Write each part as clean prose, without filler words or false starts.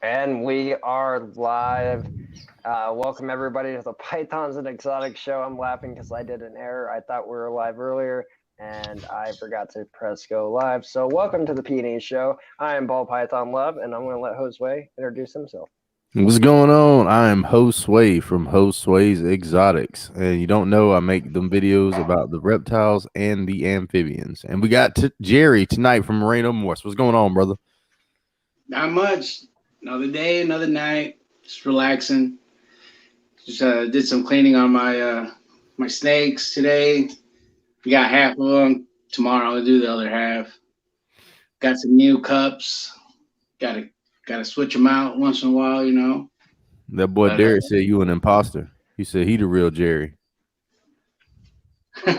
And we are live. Welcome everybody to the Pythons and Exotics show. I'm laughing because I did an error. I thought we were live earlier and I forgot to press go live. So welcome to the P&E show. I am Ball Python Love and I'm going to let Josue introduce himself. What's going on? I am Josue from Pythons&Exotics. And you don't know, I make them videos about the reptiles and the amphibians. And we got Jerry tonight from Moreno Morse. What's going on, brother? Not much. Another day, another night. Just relaxing. Just did some cleaning on my my snakes today. We got half of them. Tomorrow I'll do the other half. Got some new cups. Gotta switch them out once in a while, you know. That boy Derek said you an imposter. He said he the real Jerry. No,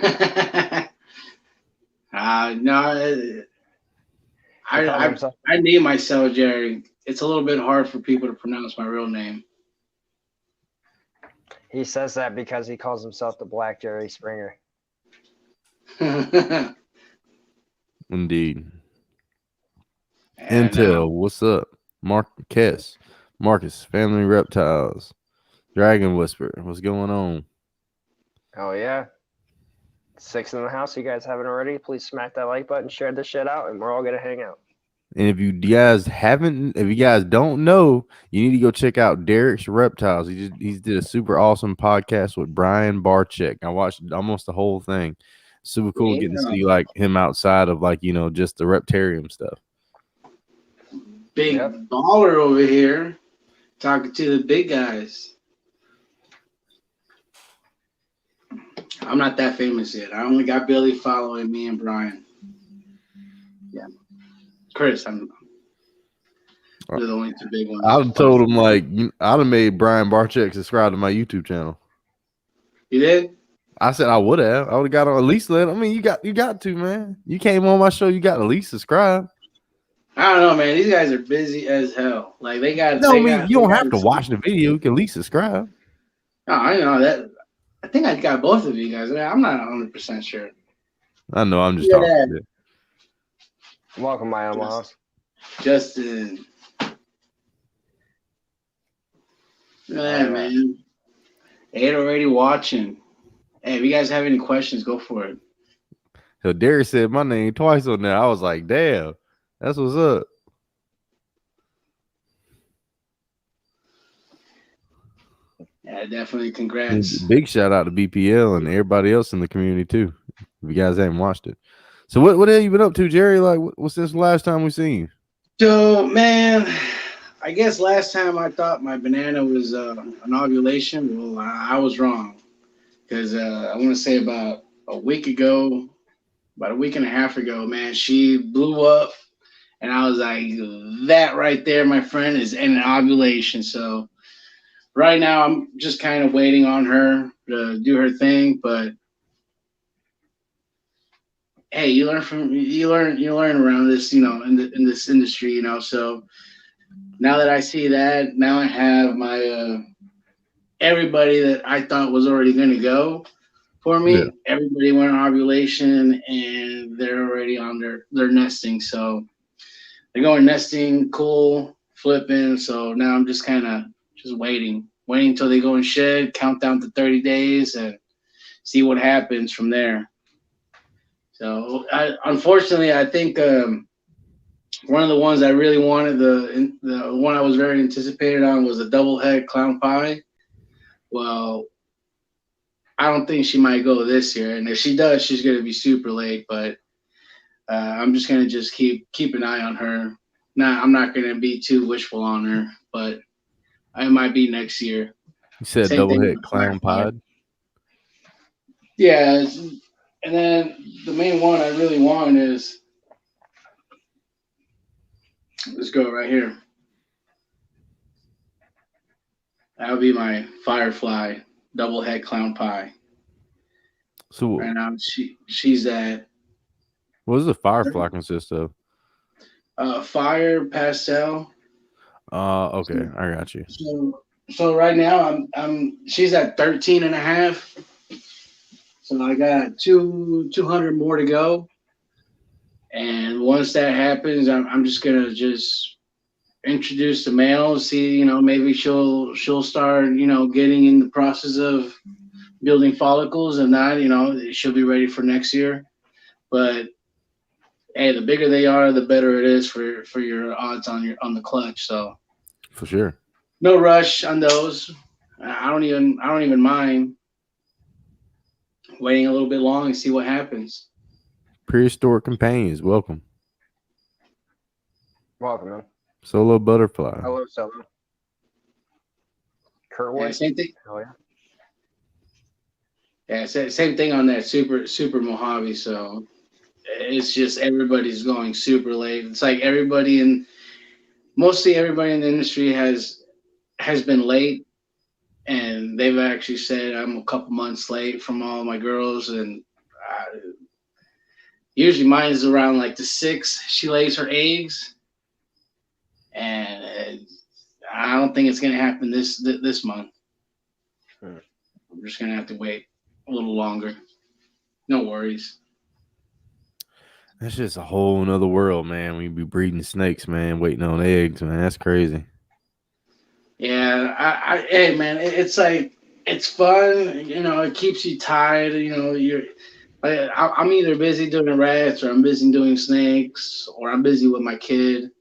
I name myself Jerry. It's a little bit hard for people to pronounce my real name. He says that because he calls himself the Black Jerry Springer. Indeed. Intel, what's up? Marcus, Family Reptiles, Dragon Whisper, what's going on? Oh yeah. 6 in the house. You guys haven't already? Please smack that like button, share this shit out, and we're all gonna hang out. And if you guys don't know, you need to go check out Derek's Reptiles. He did a super awesome podcast with Brian Barczyk. I watched almost the whole thing. Super cool getting to see like him outside of like, you know, just the reptarium stuff. Big baller over here talking to the big guys. I'm not that famous yet. I only got Billy following me and Brian. Yeah. Chris, they're the only two big ones. I told him like I'd have made Brian Barczyk subscribe to my YouTube channel. You did? I said I would have. I would have got on at least let. I mean, you got to, man. You came on my show, you got to at least subscribe. I don't know, man. These guys are busy as hell. Like they got. No, you don't have to watch the video. You can at least subscribe. No, I know that. I think I got both of you guys. I'm not 100% sure. I know. I'm just talking. Welcome, my animal house. Justin. Yeah, man. 8 already watching. Hey, if you guys have any questions, go for it. So Derek said my name twice on there. I was like, damn, that's what's up. Yeah, definitely. Congrats. Big shout out to BPL and everybody else in the community too. If you guys haven't watched it. So what have you been up to, Jerry? Like, what's this last time we seen you? So, man, I guess last time I thought my banana was an ovulation. Well, I was wrong. Because I want to say about a week and a half ago, man, she blew up. And I was like, that right there, my friend, is an ovulation. So right now I'm just kind of waiting on her to do her thing. But hey, you learn around this, you know, in this industry, you know. So now that I see that, now I have my everybody that I thought was already going to go for me. Yeah. Everybody went on ovulation and they're already on their nesting. So they're going nesting, cool, flipping. So now I'm just kind of just waiting until they go and shed, count down to 30 days and see what happens from there. So unfortunately, I think one of the ones I really wanted, the one I was very anticipated on, was a double head clown pie. Well, I don't think she might go this year, and if she does, she's going to be super late. But I'm just gonna just keep an eye on her. I'm not gonna be too wishful on her, but I might be next year. You said Same double thing hit with clown Firefly. pod. Yeah, and then the main one I really want is let's go right here. That'll be my Firefly double head clown pie. So Right now, she's at what does the firefly consist of? fire pastel. Okay, I got you. So right now she's at 13 and a half. So I got 200 more to go. And once that happens, I'm just gonna just introduce the male, see, maybe she'll start, getting in the process of building follicles, and not, she'll be ready for next year. But hey, the bigger they are, the better it is for your odds on the clutch. So For sure. no rush on those. I don't even mind waiting a little bit long and see what happens. Prehistoric companions, welcome. Welcome, man. Solo butterfly. Hello, Solo. Kerwood. Yeah, same thing. Oh yeah. Yeah, same thing on that super Mojave. So it's just everybody's going super late. It's like mostly everybody in the industry has been late, and they've actually said I'm a couple months late from all my girls, and usually mine is around like the 6th. She lays her eggs, and I don't think it's gonna happen this month. I'm just gonna have to wait a little longer. No worries. That's just a whole nother world, man. When you be breeding snakes, man, waiting on eggs, man. That's crazy. Yeah, hey man, it's like it's fun. It keeps you tired. I'm either busy doing rats, or I'm busy doing snakes, or I'm busy with my kid.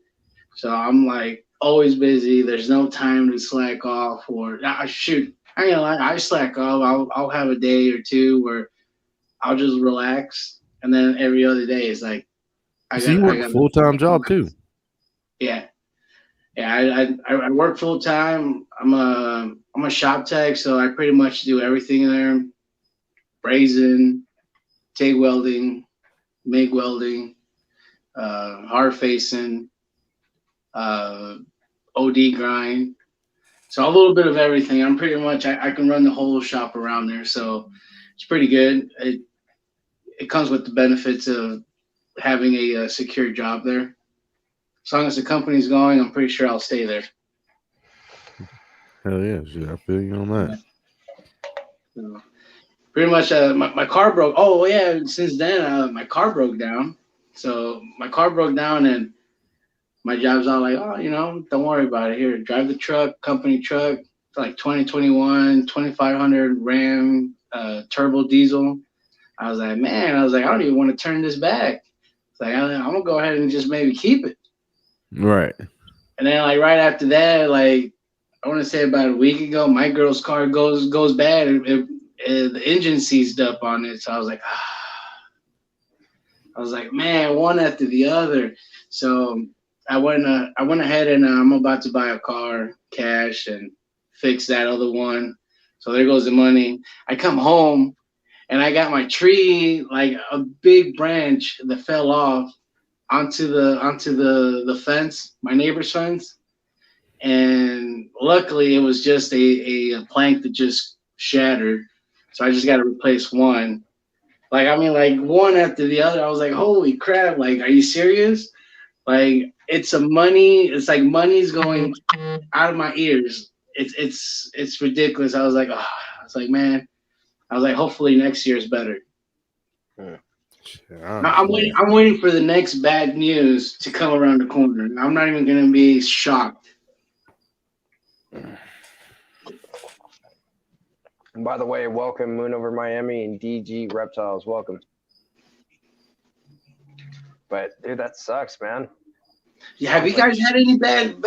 So I'm like always busy. There's no time to slack off, or shoot. I ain't gonna lie, I slack off. I'll have a day or two where I'll just relax, and then every other day is like So you work a full-time job too? Yeah. Yeah, I work full time. I'm a shop tech, so I pretty much do everything there: brazing, TIG welding, MIG welding, hard facing, OD grind. So a little bit of everything. I'm pretty much I can run the whole shop around there, so it's pretty good. It comes with the benefits of having a secure job there. As long as the company's going, I'm pretty sure I'll stay there. Hell yeah, shit, I feel you on that. So, pretty much, my car broke. Oh yeah, since then, my car broke down. So my car broke down, and my job's all like, oh, don't worry about it. Here, drive the truck, company truck. It's like 2021, 2500 Ram turbo diesel. I was like, I don't even want to turn this back. It's like, I'm gonna go ahead and just maybe keep it. Right. And then like right after that, like I want to say about a week ago, my girl's car goes bad. The engine seized up on it. So I was like, man, one after the other. So I went ahead and I'm about to buy a car cash and fix that other one. So there goes the money. I come home and I got my tree, like a big branch that fell off onto the fence, my neighbor's fence. And luckily it was just a plank that just shattered. So I just got to replace one. Like, I mean, like one after the other. I was like, holy crap. Like, are you serious? Like, it's like money's going out of my ears. It's ridiculous. I was like, man, hopefully next year is better. I'm waiting for the next bad news to come around the corner. I'm not even going to be shocked. And by the way, welcome Moon Over Miami and DG Reptiles. Welcome. But dude, that sucks, man. Yeah, have you guys had any bad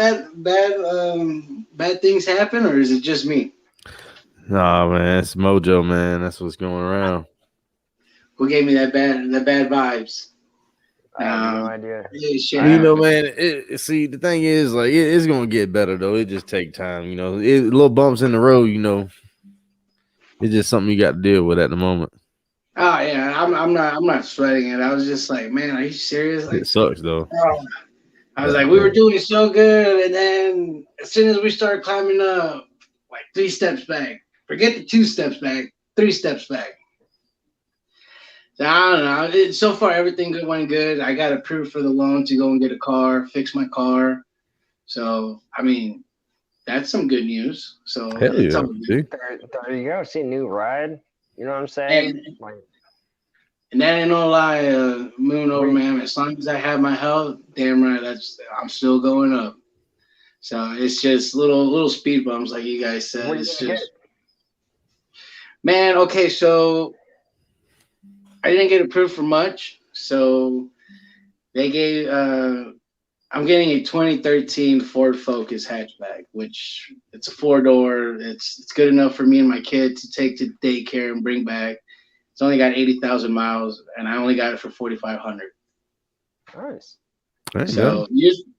things happen, or is it just me? Nah, man, it's mojo, man. That's what's going around. Who gave me that bad vibes? I have no idea. Shit You know, happens. man. See, the thing is, like, it's gonna get better though. It just take time. You know, little bumps in the road. You know, it's just something you got to deal with at the moment. Oh yeah, I'm not sweating it. I was just like, man, are you serious? It Like, sucks though. oh. I was like, we were doing so good, and then as soon as we started climbing up, like 3 steps back. Forget the 2 steps back, 3 steps back. So I don't know. So far, everything went good. I got approved for the loan to go and get a car, fix my car. So I mean, that's some good news. So Hell it's yeah. all good. See? There you go. See a new ride. You know what I'm saying? Like, And that ain't no lie, Moon over Wait. man. As long as I have my health, damn right, I'm still going up. So it's just little speed bumps, like you guys said. what are you It's gonna just, man. Okay, so I didn't get approved for much. So they gave. I'm getting a 2013 Ford Focus hatchback, which it's a 4-door. It's good enough for me and my kid to take to daycare and bring back. It's only got 80,000 miles, and I only got it for 4,500. Nice. Ain't So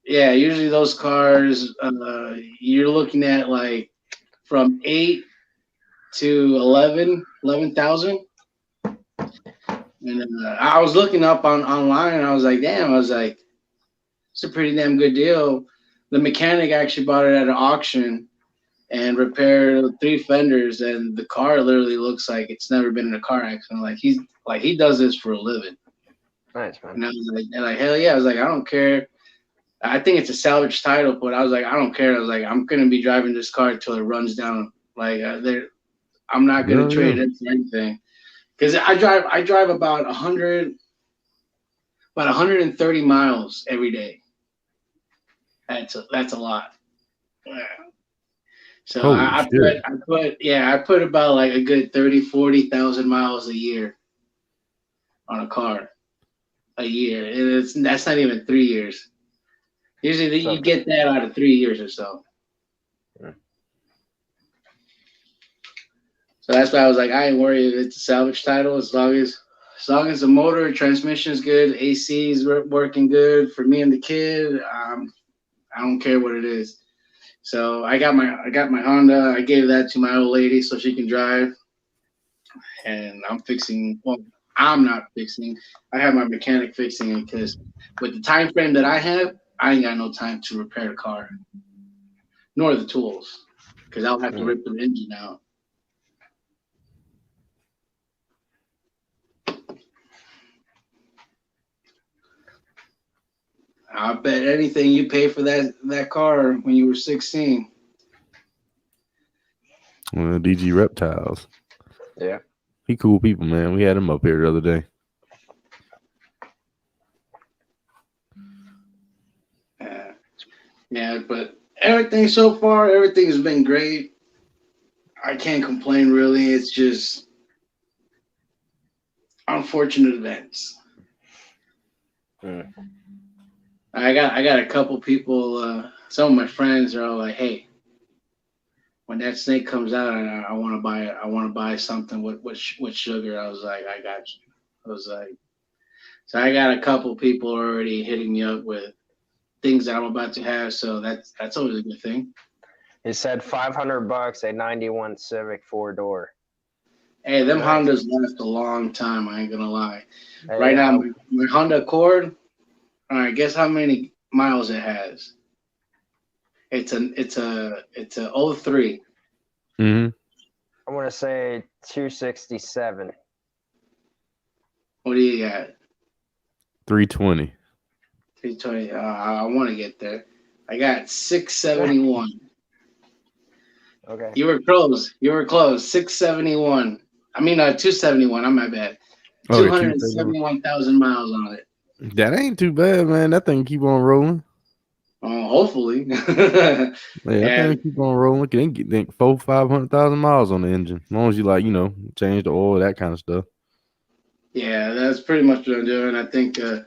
bad. usually those cars, you're looking at like from 8 to 11,000. And I was looking up online, and I was like, damn, I was like, it's a pretty damn good deal. The mechanic actually bought it at an auction and repaired 3 fenders, and the car literally looks like it's never been in a car accident. Like he does this for a living. Nice, man. And I was like, hell yeah. I was like, I don't care. I think it's a salvage title, but I was like, I don't care. I was like, I'm gonna be driving this car until it runs down. Like, I'm not gonna trade it for anything. Because I drive about 130 miles every day. That's a lot. Yeah. So Holy shit. I put about like a good 40,000 miles a year on a car. A year. And that's not even 3 years. Usually you get that out of 3 years or so. Yeah. So that's why I was like, I ain't worried if it's a salvage title as long as the motor, transmission is good, AC is working good for me and the kid. I don't care what it is. So I got my Honda. I gave that to my old lady so she can drive. And I'm fixing. Well, I'm not fixing. I have my mechanic fixing it because with the time frame that I have, I ain't got no time to repair the car, nor the tools, because I'll have to rip the engine out. I bet anything you paid for that car when you were 16. Well, DG Reptiles. Yeah. He cool people, man. We had him up here the other day. Yeah, but everything so far, everything has been great. I can't complain really. It's just unfortunate events. I got a couple people. Some of my friends are all like, "Hey, when that snake comes out, I want to buy something with sugar." I was like, "I got you." I was like, so I got a couple people already hitting me up with things that I'm about to have. So that's always a good thing. He said $500, a '91 Civic 4-door. Hey, them Hondas last a long time. I ain't gonna lie. Hey, Right now, my Honda Accord. All right, guess how many miles it has? It's a 03. Mm-hmm. I want to say 267. What do you got? 320. 320. I want to get there. I got 671. Okay. You were close. 671. I mean, 271. I'm my bad. 271,000 miles on it. That ain't too bad, man. That thing keep on rolling. Hopefully. Yeah, that thing keep on rolling. Can get 500,000 miles on the engine, as long as you change the oil, that kind of stuff. Yeah, that's pretty much what I'm doing. I think I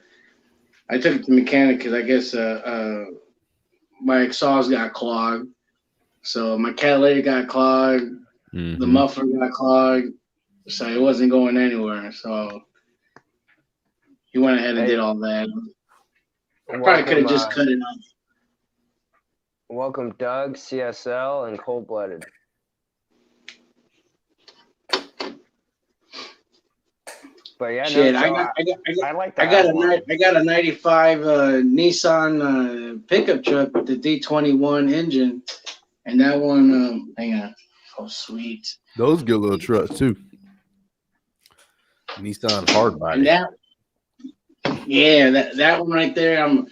took it to the mechanic because I guess my exhaust got clogged. So my catalytic got clogged. Mm-hmm. The muffler got clogged. So it wasn't going anywhere. So He went ahead and Hey, did all that. I probably could have just cut it off. Welcome, Doug, CSL, and Cold Blooded. But yeah, shit, no, I like got a 95 Nissan pickup truck with the D21 engine, and that one, hang on, oh sweet. Those good little trucks too. Nissan hard body. And that one right there, I'm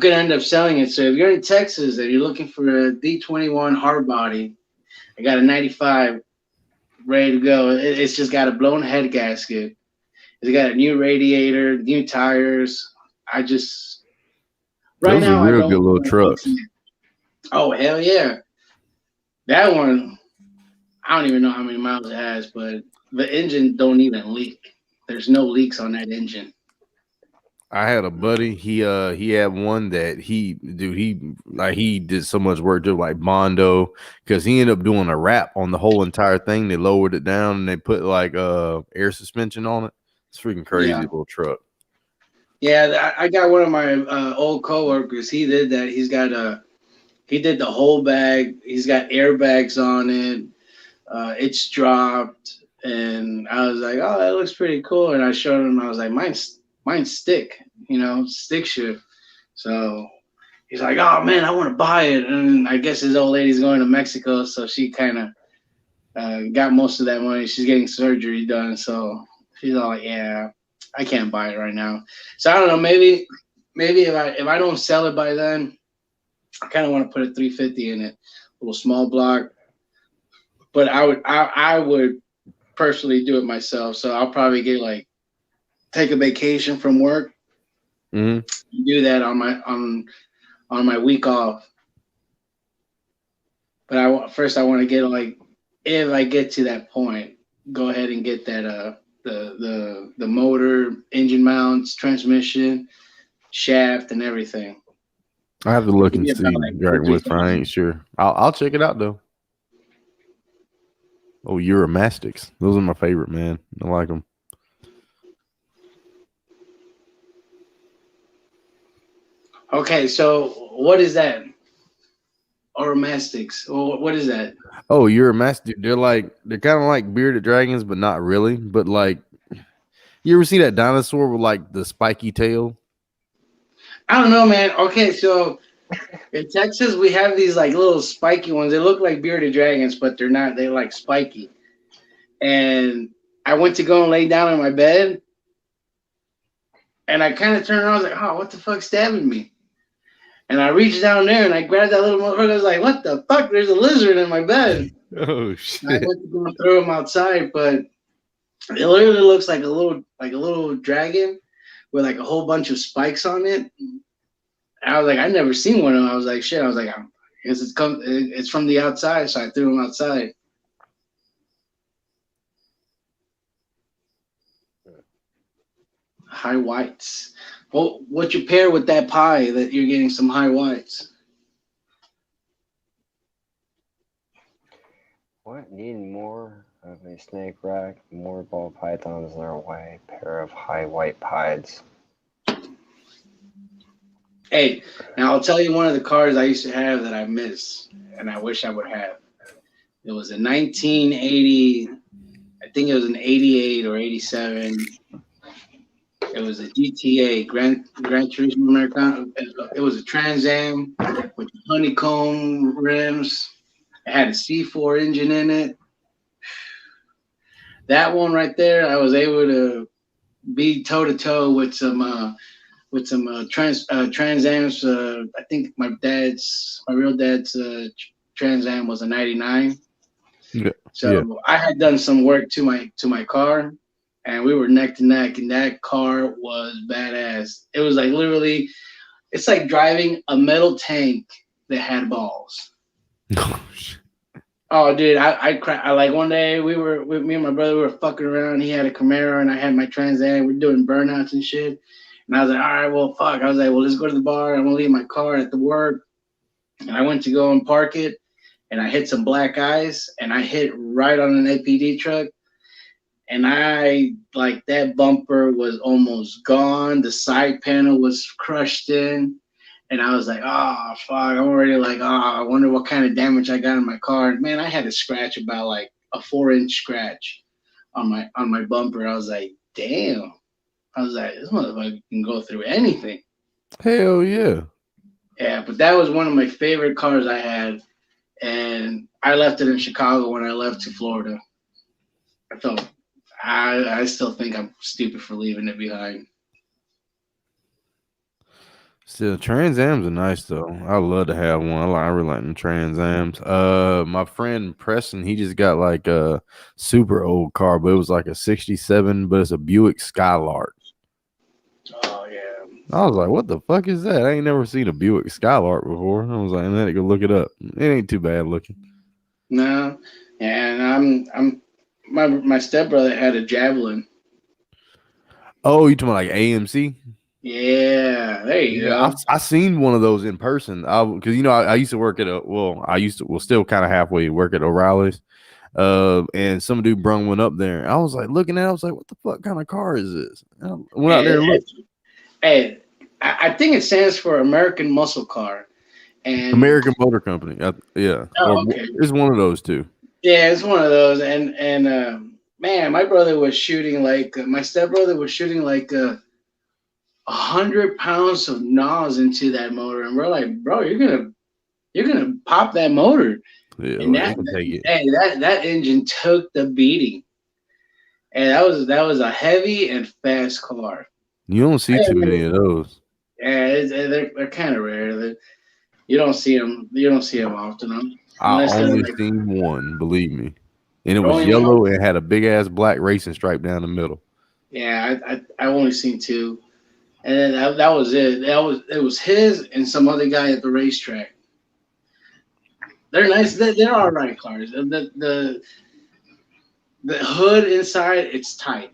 gonna end up selling it. So if you're in Texas and you're looking for a D21 hard body, I got a 95 ready to go. It's just got a blown head gasket. It's got a new radiator, new tires. Those are real good little trucks. Oh hell yeah! That one, I don't even know how many miles it has, but the engine don't even leak. There's no leaks on that engine. I had a buddy. He had one that he did so much work to like Mondo because he ended up doing a wrap on the whole entire thing. They lowered it down and they put like air suspension on it. It's freaking crazy little truck. Yeah, I got one of my old coworkers. He did that. He did the whole bag. He's got airbags on it. It's dropped, and I was like, "Oh, that looks pretty cool." And I showed him. I was like, "Mine's stick, stick shift." So he's like, "Oh man, I want to buy it." And I guess his old lady's going to Mexico, so she kind of got most of that money. She's getting surgery done, so she's all like, "Yeah, I can't buy it right now." So I don't know. Maybe if I don't sell it by then, I kind of want to put a 350 in it, a little small block. But I would personally do it myself. So I'll probably take a vacation from work, do that on my week off. But I want to get if I get to that point, go ahead and get that the motor, engine mounts, transmission, shaft, and everything. I have to look and see Dragon Whisper. I ain't sure. I'll check it out though. Oh, Euromastics. Those are my favorite, man. I like them. Okay, so what is that? Euromastics. What is that? Oh, Euromastics. They're kind of like bearded dragons, but not really. But like, you ever see that dinosaur with like the spiky tail? I don't know, man. Okay, so in Texas, we have these like little spiky ones. They look like bearded dragons, but they're not. They're like spiky. And I went to go and lay down on my bed, and I kind of turned around. I was like, "Oh, what the fuck's stabbing me?" And I reached down there and I grabbed that little motherfucker. I was like, "What the fuck? There's a lizard in my bed." Oh shit! And I went to go throw him outside, but it literally looks like a little dragon with like a whole bunch of spikes on it. I was like, I've never seen one of them. I was like, shit. I was like, I guess it's from the outside, so I threw him outside. High whites. Well, what you pair with that pie that you're getting some high whites? What need more of a snake rack? More ball pythons in our way. Pair of high white pieds. Hey, now I'll tell you one of the cars I used to have that I miss and I wish I would have. It was a 1980, I think it was an 88 or 87. It was a GTA, Gran Turismo Americano. It was a Trans Am with honeycomb rims. It had a C4 engine in it. That one right there, I was able to be toe-to-toe with some Trans Ams. I think my real dad's Trans Am was a 99. Yeah. So I had done some work to my car, and we were neck to neck, and that car was badass. It was like literally, it's like driving a metal tank that had balls. Oh, dude, I like one day me and my brother, we were fucking around. He had a Camaro and I had my Trans Am. We're doing burnouts and shit. And I was like, all right, well, fuck. I was like, well, let's go to the bar. I'm gonna leave my car at the work. And I went to go and park it, and I hit some black eyes, and I hit right on an APD truck. and I like that bumper was almost gone. The side panel was crushed in, and I was like, oh fuck, I'm already like, oh, I wonder what kind of damage I got in my car. Man, I had a scratch about like a 4-inch scratch on my bumper. I was like, damn. I was like, this motherfucker can go through anything. Hell yeah. Yeah, but that was one of my favorite cars I had, and I left it in Chicago when I left to Florida. I still think I'm stupid for leaving it behind. Still, Trans Ams are nice though. I love to have one. I really like them Trans Ams. My friend Preston, he just got like a super old car, but it was like a '67, but it's a Buick Skylark. Oh yeah. I was like, what the fuck is that? I ain't never seen a Buick Skylark before. I was like, I had to go look it up. It ain't too bad looking. No, and my stepbrother had a Javelin. Oh, you talking about like AMC? Yeah, there you go. I seen one of those in person. Because I used to work at still kind of halfway work at O'Reilly's. And some dude brung one up there. I was like looking at it, I was like, what the fuck kind of car is this? I went out there and looked. Hey, I think it stands for American Muscle Car. And American Motor Company. Yeah. Oh, okay. It's one of those two. Yeah, it's one of those. And man, my brother was shooting like my stepbrother was shooting like 100 pounds of NOS into that motor, and we're like, bro, you're gonna pop that motor. Yeah, And that engine took the beating, and that was a heavy and fast car. You don't see too many of those. Yeah, they're kind of rare. You don't see them. You don't see them often. I only seen one, believe me, and it was yellow and had a big ass black racing stripe down the middle. Yeah, I only seen two, and then that was it. It was his and some other guy at the racetrack. They're nice. They're all right cars. The hood inside, it's tight.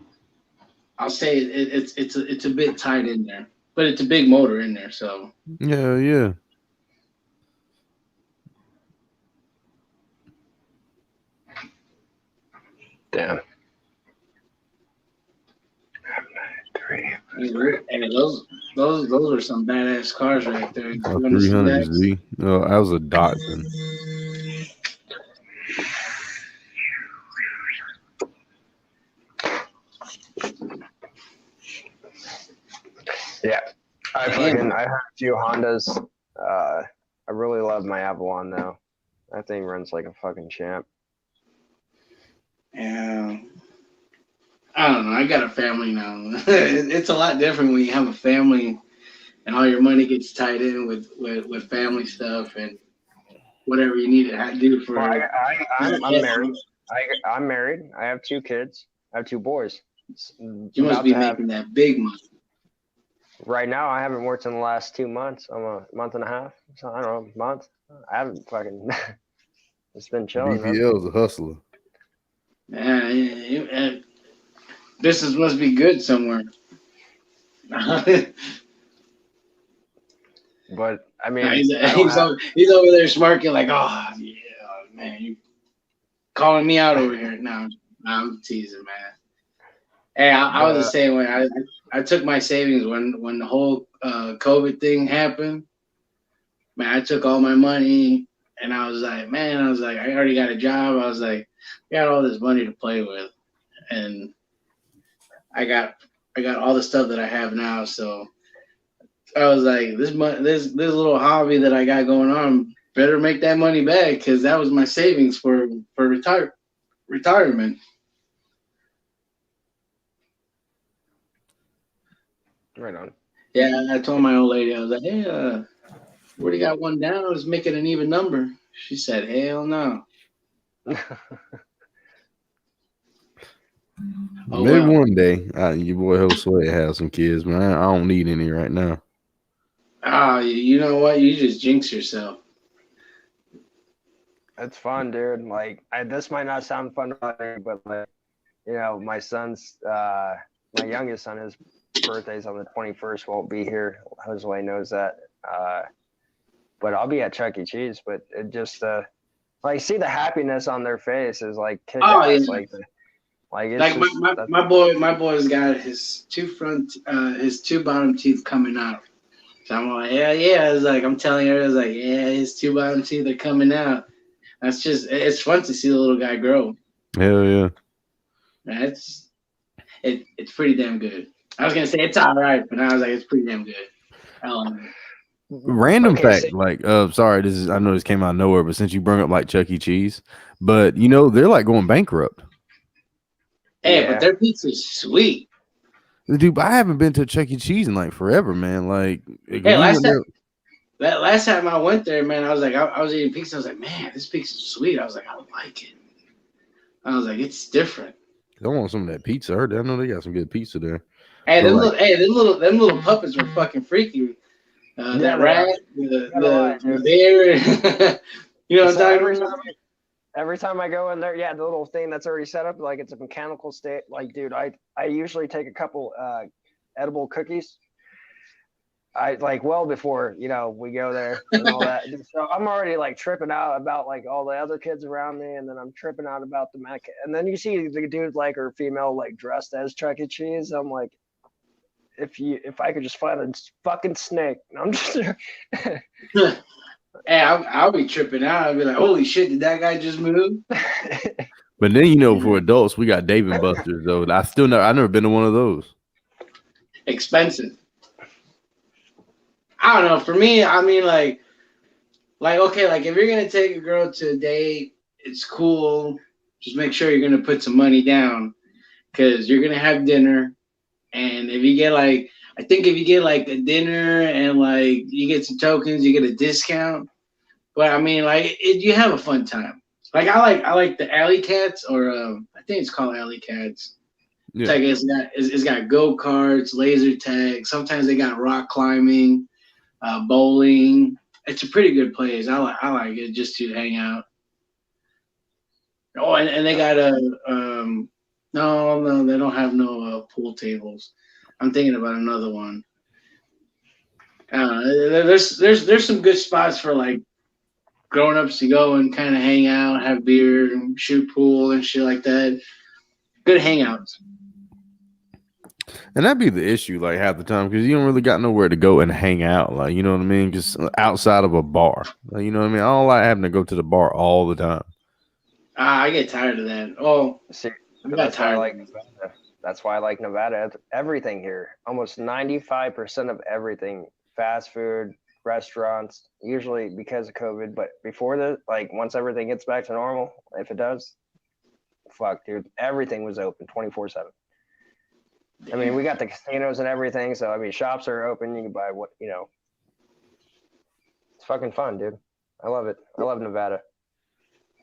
I'll say it's a bit tight in there, but it's a big motor in there. So yeah. Damn. And those are some badass cars right there. 300Z. No, that was a Datsun. Yeah, I have a few Hondas. I really love my Avalon though. That thing runs like a fucking champ. Yeah. I don't know. I got a family now. It's a lot different when you have a family and all your money gets tied in with family stuff and whatever you need to do for. Well, I'm married. I'm married. I have 2 kids. I have 2 boys. You must be making that big money. Right now, I haven't worked in the last 2 months. I'm a month and a half. So I don't know, month. I haven't fucking. It's been chilling. BBL's a hustler. Yeah, business must be good somewhere. But I mean, he's over there smirking like, oh yeah, man, you calling me out over here? No, I'm teasing, man. Hey, I was the same way. I took my savings when the whole COVID thing happened. Man, I took all my money, and I was like, I already got a job. I was like, I got all this money to play with, and I got all the stuff that I have now. So I was like, this little hobby that I got going on better make that money back, because that was my savings for retirement. Right on. Yeah, I told my old lady, I was like, hey, already got one down. Let's make it an even number. She said, hell no. Maybe one day, your boy Josue has some kids, man. I don't need any right now. You know what? You just jinx yourself. It's fun, dude. Like, this might not sound fun, but like, my son's, my youngest son, his birthday's on the 21st. Won't be here. Josue knows that. But I'll be at Chuck E. Cheese. But it just, like, see the happiness on their face is like kick ass. Yeah. Like it's Like just my boy's got his two bottom teeth coming out. So I'm like, yeah. I was like, I'm telling her, I was like, yeah, his two bottom teeth are coming out. It's fun to see the little guy grow. Hell yeah. It's pretty damn good. I was gonna say it's all right, but I was like, it's pretty damn good. Random okay, fact, like, sorry, I know this came out of nowhere, but since you brought up like Chuck E. Cheese, but you know they're like going bankrupt. Hey, but their pizza's sweet. Dude, I haven't been to Chuck E. Cheese in like forever, man. Like, Hey, last time I went there, man, I was like, I was eating pizza. I was like, man, this pizza's sweet. I was like, I like it. I was like, it's different. I want some of that pizza. I know they got some good pizza there. Hey, them little puppets were fucking freaky. That rat, the bear. You know what I'm talking about? Every time I go in there, yeah, the little thing that's already set up, like it's a mechanical state. Like, dude, I usually take a couple edible cookies. I like well before we go there and all that. So I'm already like tripping out about like all the other kids around me, and then I'm tripping out about the Mac. And then you see the dude like or female like dressed as Chuck E. Cheese. I'm like, if I could just find a fucking snake, I'm just. Hey, I'll be tripping out. I'll be like, holy shit, did that guy just move? But then for adults, we got Dave and Buster's though. I've never been to one of those. Expensive. I don't know. For me, I mean, like okay, like if you're gonna take a girl to a date, it's cool. Just make sure you're gonna put some money down because you're gonna have dinner, and if you get like, I think if you get like a dinner and like you get some tokens, you get a discount. But I mean, like you have a fun time. Like I like the Alley Cats, or I think it's called Alley Cats. Yeah. It's like it's got go karts, laser tag. Sometimes they got rock climbing. Bowling. It's a pretty good place. I like it just to hang out. Oh, and they got no, they don't have no pool tables. I'm thinking about another one. There's some good spots for like grown-ups to go and kind of hang out, have beer, and shoot pool and shit like that. Good hangouts. And that'd be the issue, like half the time, because you don't really got nowhere to go and hang out, like, you know what I mean? Just outside of a bar, like, you know what I mean? I don't like having to go to the bar all the time. I get tired of that. Oh, see, I got tired. That's why I like Nevada. Everything here, almost 95% of everything, fast food, restaurants, usually because of COVID, but before that, like once everything gets back to normal, if it does, fuck, dude, everything was open 24/7. I mean, we got the casinos and everything, so I mean, shops are open. You can buy it's fucking fun, dude. I love it. I love Nevada.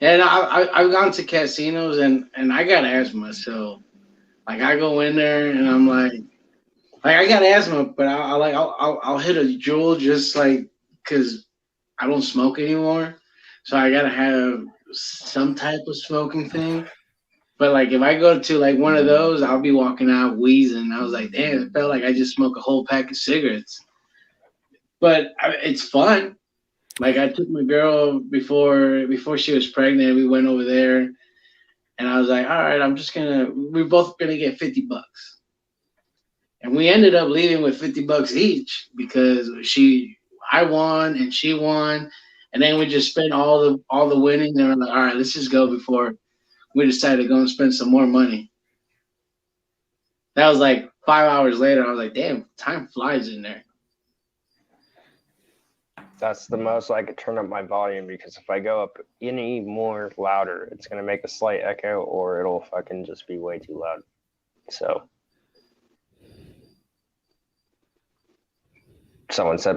And I've gone to casinos and I got asthma, so like I go in there and I'm like I got asthma, but I'll hit a Juul just like because I don't smoke anymore, so I gotta have some type of smoking thing. But like if I go to like one of those, I'll be walking out wheezing. I was like, damn, it felt like I just smoked a whole pack of cigarettes. But it's fun. Like I took my girl before she was pregnant. We went over there, and I was like, all right, we're both gonna get $50, and we ended up leaving with $50 each because I won and she won, and then we just spent all the winning. And we're like, all right, let's just go before we decided to go and spend some more money. That was like 5 hours later. I was like, damn, time flies in there. That's the most I could turn up my volume because if I go up any more louder, it's going to make a slight echo or it'll fucking just be way too loud. So someone said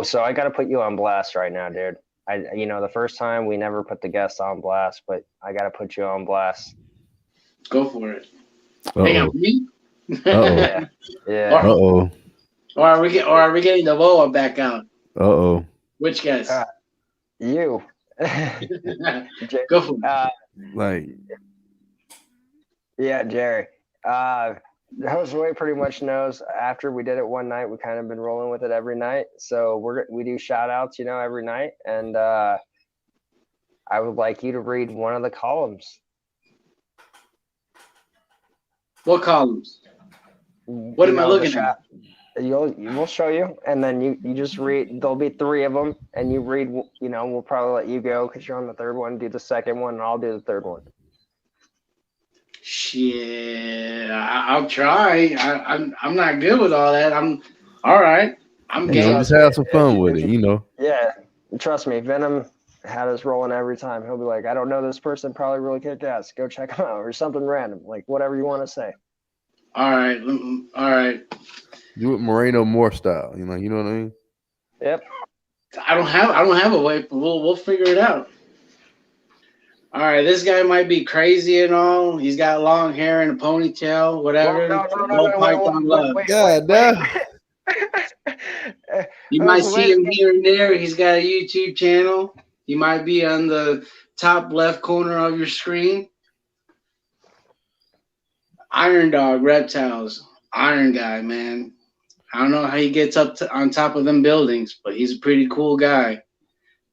so I got to put you on blast right now, dude. The first time we never put the guest on blast, but I got to put you on blast. Go for it. Uh-oh. Hang on, me? Yeah. Uh-oh. Or are we getting the Voa back out? Uh-oh. Which guys? You. Go for it. Yeah, Jerry. Josue pretty much knows after we did it one night, we kind of been rolling with it every night. So we do shout outs, every night. And I would like you to read one of the columns. What columns? What am I looking at? We'll show you, and then you just read. There'll be 3 of them, and you read. We'll probably let you go because you're on the 3rd one. Do the 2nd one, and I'll do the 3rd one. Shit, I'll try. I'm not good with all that. I'm all right. I'm game. Just have some fun with it, Yeah, trust me, Venom had us rolling every time. He'll be like, I don't know this person, probably really kick ass. Go check him out, or something random, like whatever you want to say. All right. Do it Moreno Moore style. You know what I mean? Yep. I don't have a way, but we'll figure it out. All right, this guy might be crazy and all. He's got long hair and a ponytail, whatever. No, Python love. Wait. You might see him here and there. He's got a YouTube channel. He might be on the top left corner of your screen. Iron Dog Reptiles. Iron guy, man. I don't know how he gets up on top of them buildings, but he's a pretty cool guy.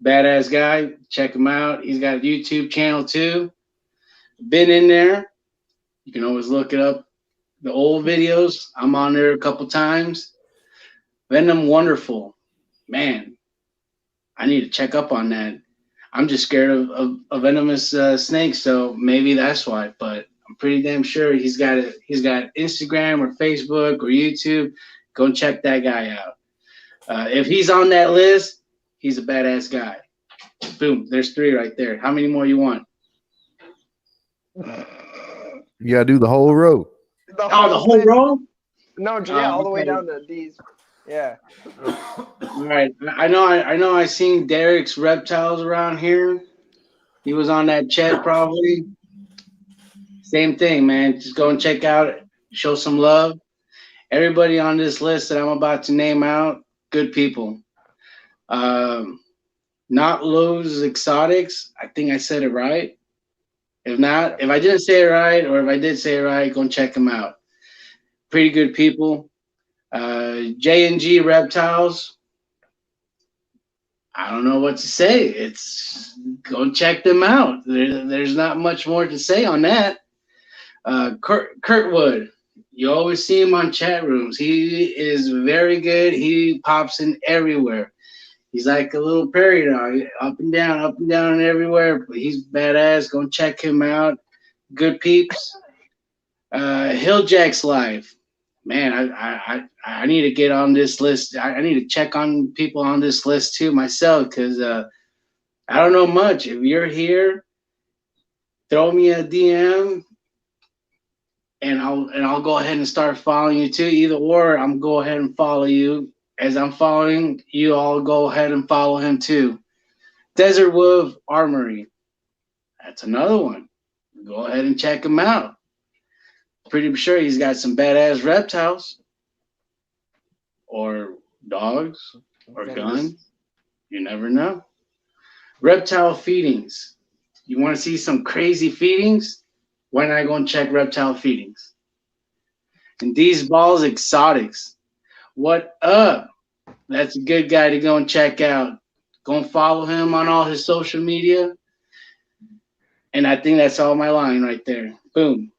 Badass guy. Check him out. He's got a YouTube channel too. Been in there. You can always look it up. The old videos. I'm on there a couple times. Venom Wonderful. Man, I need to check up on that. I'm just scared of venomous snakes, so maybe that's why. But I'm pretty damn sure he's got Instagram or Facebook or YouTube. Go check that guy out. If he's on that list, he's a badass guy. Boom, there's 3 right there. How many more you want? You gotta do the whole row. The whole row? No, yeah, all the way down to these. Yeah. All right. I know I seen Derek's Reptiles around here. He was on that chat probably. Same thing, man. Just go and check out, show some love. Everybody on this list that I'm about to name out, good people. Not Lowe's Exotics. I think I said it right. If not, if I didn't say it right, or if I did say it right, go and check them out. Pretty good people. J&G Reptiles. I don't know what to say. It's go check them out. There's not much more to say on that. Kurtwood. You always see him on chat rooms. He is very good. He pops in everywhere. He's like a little prairie dog, up and down everywhere. But he's badass. Go check him out. Good peeps. Hilljack's Life. Man, I need to get on this list. I need to check on people on this list too myself because I don't know much. If you're here, throw me a DM. And I'll go ahead and start following you too. Either or, I'm go ahead and follow you. As I'm following you, all go ahead and follow him too. Desert Wolf Armory. That's another one. Go ahead and check him out. Pretty sure he's got some badass reptiles or dogs or guns. You never know. Reptile feedings. You want to see some crazy feedings? Why not go and check Reptile Feedings? And these balls exotics. What up? That's a good guy to go and check out. Go and follow him on all his social media. And I think that's all my line right there. Boom.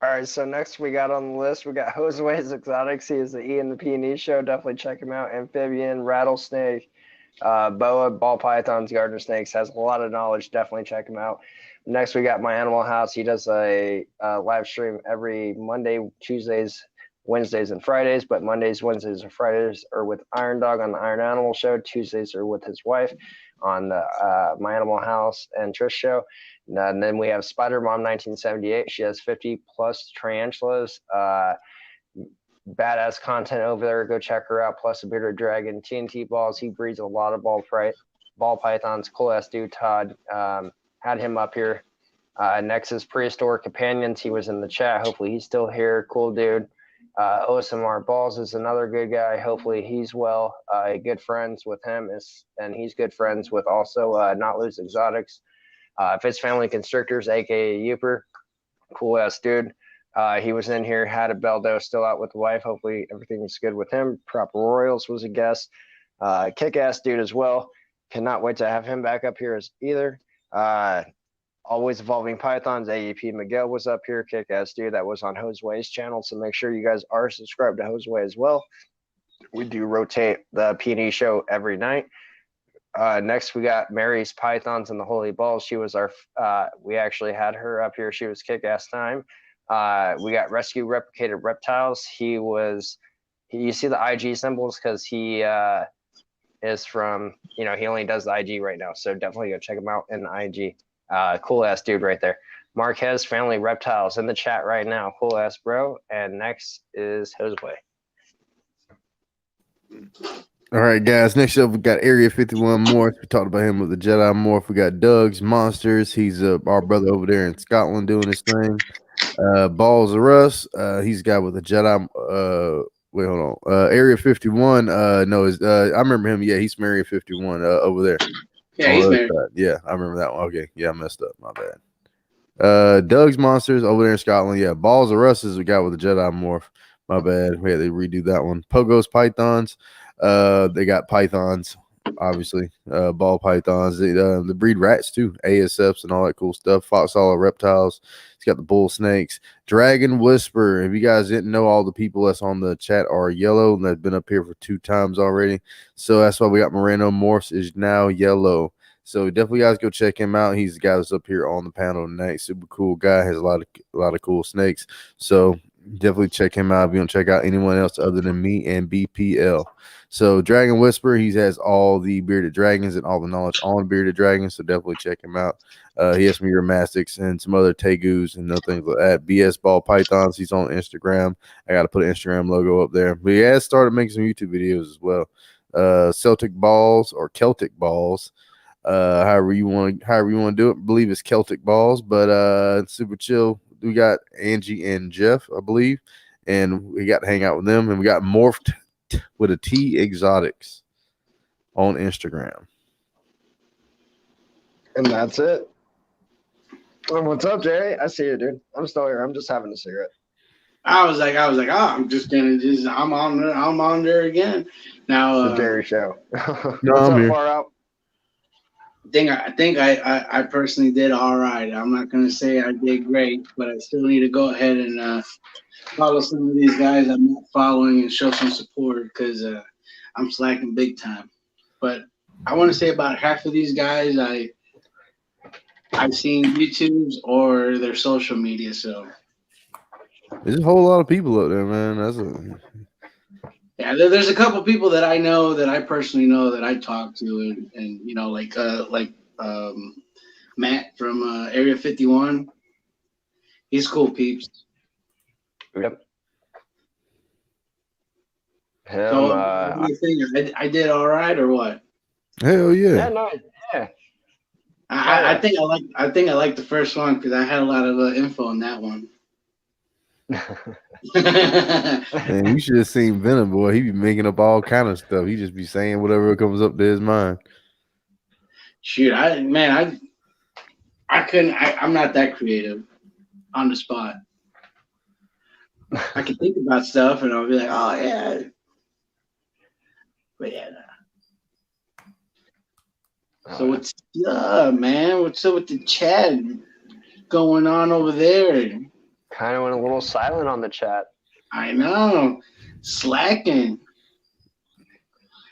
All right, so next we got on the list, we got Josue's Exotics. He is the E and the P&E show. Definitely check him out. Amphibian, rattlesnake, boa, ball pythons, garter snakes. Has a lot of knowledge. Definitely check him out. Next, we got My Animal House. He does a live stream every Monday, Tuesdays, Wednesdays, and Fridays. But Mondays, Wednesdays, and Fridays are with Iron Dog on the Iron Animal Show. Tuesdays are with his wife on the My Animal House and Trish Show. And then we have Spider Mom 1978. She has 50 plus tarantulas. Badass content over there. Go check her out. Plus a bearded dragon, TNT balls. He breeds a lot of ball pythons. Cool ass dude. Todd had him up here. Next is Prehistoric Companions. He was in the chat. Hopefully he's still here. Cool dude. OSMR Balls is another good guy. Hopefully he's well. Good friends with him and he's good friends with also Not Loose Exotics. Fitz Family Constrictors, aka Youper. Cool ass dude. He was in here, had a Beldo, still out with the wife. Hopefully everything's good with him. Proper Royals was a guest. Kick ass dude as well. Cannot wait to have him back up here as either. Always Evolving Pythons. AEP Miguel was up here, kick-ass dude. That was on Josue's channel, so make sure you guys are subscribed to Josue as well. We do rotate the P&E show every night. Next, we got Mary's Pythons and the Holy Balls. She was our, we actually had her up here. She was kick-ass time. We got Rescue Replicated Reptiles. You see the IG symbols because he is from, he only does the IG right now. So definitely go check him out in the IG. Cool ass dude right there. Marquez Family Reptiles in the chat right now. Cool ass bro. And next is Josue. All right, guys. Next up, we got Area 51 Morph. We talked about him with the Jedi Morph. We got Doug's Monsters. He's our brother over there in Scotland doing his thing. Balls of Russ. He's the guy with the Jedi. Wait, hold on. Area 51. No, I remember him. Yeah, he's from Area 51 over there. Yeah, he's married. Yeah, I remember that one. Okay, yeah, I messed up. My bad. Doug's Monsters over there in Scotland. Yeah, Balls of Russ is the guy with the Jedi Morph. My bad. We had to redo that one. Pogo's Pythons. They got pythons, obviously. Ball pythons. They breed rats too. ASFs and all that cool stuff. Foxhole reptiles. He's got the bull snakes. Dragon Whisper. If you guys didn't know, all the people that's on the chat are yellow and they've been up here for 2 times already. So that's why we got Moreno Morphs is now yellow. So definitely guys go check him out. He's the guy that's up here on the panel tonight. Super cool guy. Has a lot of cool snakes. So definitely check him out if you don't check out anyone else other than me and BPL. So Dragon Whisper, he has all the bearded dragons and all the knowledge on bearded dragons. So definitely check him out. He has some Uramastics and some other Tegus and other things like that. BS Ball Pythons, he's on Instagram. I got to put an Instagram logo up there. But he has started making some YouTube videos as well. Celtic Balls or Celtic Balls. However you want to do it. I believe it's Celtic Balls, but super chill. We got Angie and Jeff, I believe, and we got to hang out with them. And we got Morphed with a T Exotics on Instagram. And that's it. What's up, Jerry? I see you, dude. I'm still here. I'm just having a cigarette. I was like, I'm on there again. Now The Jerry Show. No, What's I'm up, here. Far Out? I think I personally did all right. I'm not gonna say I did great, but I still need to go ahead and follow some of these guys I'm not following and show some support because I'm slacking big time. But I want to say about half of these guys I've seen YouTubes or their social media. So There's a whole lot of people out there, man. yeah, there's a couple people that I know that I personally know that I talk to, and like Matt from Area 51. He's cool peeps. Yep. So what do you think? I did all right or what? Hell yeah. Yeah, no, yeah. I think I like the first one because I had a lot of info on that one. Man, you should have seen Venom, boy. He be making up all kind of stuff. He just be saying whatever comes up to his mind. Shoot, I'm not that creative on the spot. I can think about stuff and I'll be like, oh yeah. But yeah. So what's up, man? What's up with the chat going on over there? Kind of went a little silent on the chat. I know. Slacking.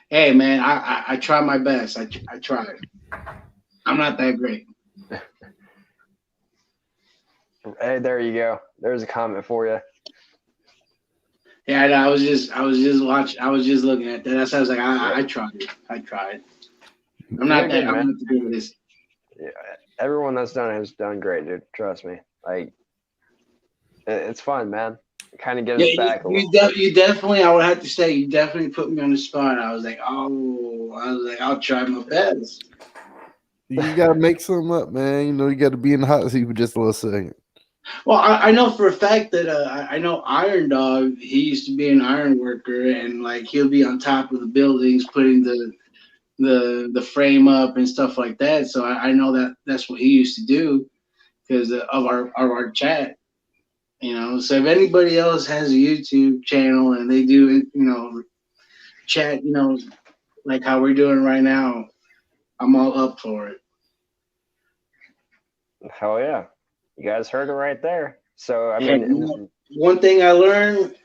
Hey man, I try my best. I try. I'm not that great. Hey, there you go. There's a comment for you. Yeah, I was just watching. I was just looking at that. That's why I was like, I tried. I tried. I'm not that. I'm not good at this. Yeah, everyone that's done it has done great, dude. Trust me. Like, it's fun, man. Kind of get us back. You definitely. I would have to say, you definitely put me on the spot. I was like, I'll try my best. You gotta make something up, man. You gotta be in the hot seat for just a little second. Well, I know for a fact that I know Iron Dog. He used to be an iron worker, and like he'll be on top of the buildings putting the frame up and stuff like that. So I know that's what he used to do because of our chat. So if anybody else has a YouTube channel and they do chat, like how we're doing right now, I'm all up for it. Hell yeah. You guys heard it right there. So, I And mean, one thing I learned,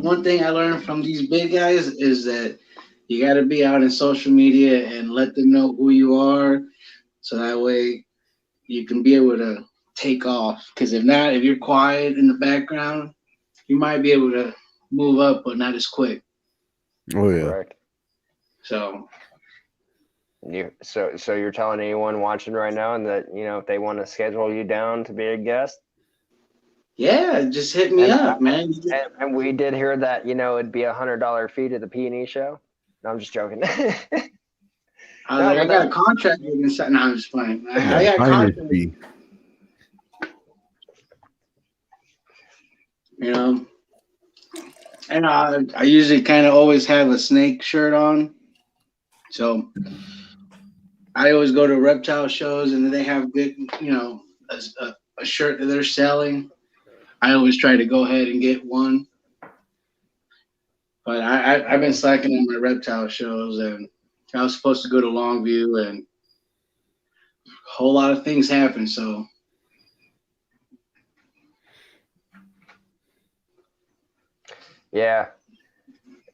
one thing I learned from these big guys is that you got to be out in social media and let them know who you are, so that way you can be able to take off. Because if not, if you're quiet in the background, you might be able to move up, but not as quick. Oh yeah. correct. So So you're telling anyone watching right now and that, if they want to schedule you down to be a guest? yeah, just hit me And, up, man. and we did hear that, it'd be $100 fee to the P&E show. No, I'm just joking. I was No, like, I but got a contract with this. No, I'm just playing. I Yeah, got a finder's contract, fee. you know. And I usually kind of always have a snake shirt on, so I always go to reptile shows and they have good, a shirt that they're selling. I always try to go ahead and get one. But I've been slacking on my reptile shows, and I was supposed to go to Longview, and a whole lot of things happened. So yeah.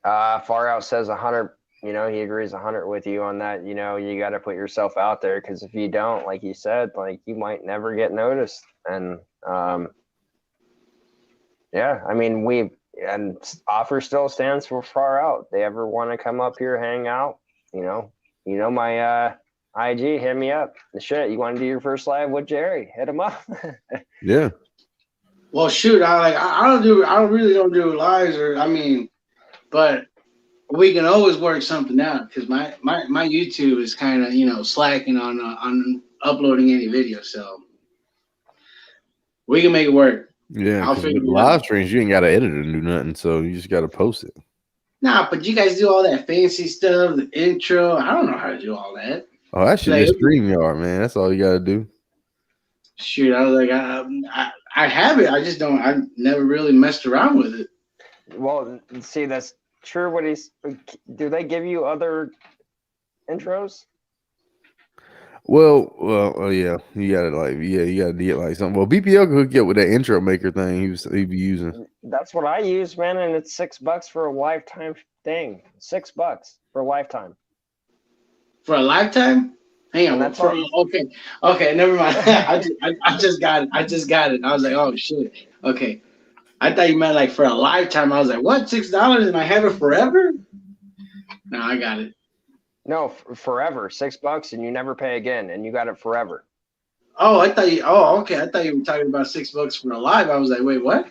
Far Out says 100. He agrees 100 with you on that. You got to put yourself out there, because if you don't, like you said, like, you might never get noticed. And yeah, I mean, and offer still stands for Far Out. They ever want to come up here, hang out, my IG, hit me up. The shit, you want to do your first live with Jerry? Hit him up. Yeah. well, shoot, I don't really don't do lives, but we can always work something out because my YouTube is kind of slacking on uploading any video, so we can make it work. Yeah, I'll because figure with it live out. streams, you ain't got to edit or do nothing, so you just got to post it. Nah, but you guys do all that fancy stuff, the intro. I don't know how to do all that. Oh, that shit Like, just StreamYard, man. That's all you got to do. shoot, I was like, I have it. I just don't. I never really messed around with it. Well, see, that's true. Do they give you other intros? Well, yeah, you got to you got to get like something. Well, BPL could hook you up with that intro maker thing he'd be using. That's what I use, man, and it's $6 for a lifetime thing. $6 for a lifetime. For a lifetime? Hang on. And that's all. Okay, never mind. I just got it. I just got it. I was like, oh shit. Okay. I thought you meant like for a lifetime. I was like, what? $6 and I have it forever? No, I got it. No, forever. $6 and you never pay again, and you got it forever. Oh, I thought you. Oh, okay. I thought you were talking about $6 for a live. I was like, wait, what?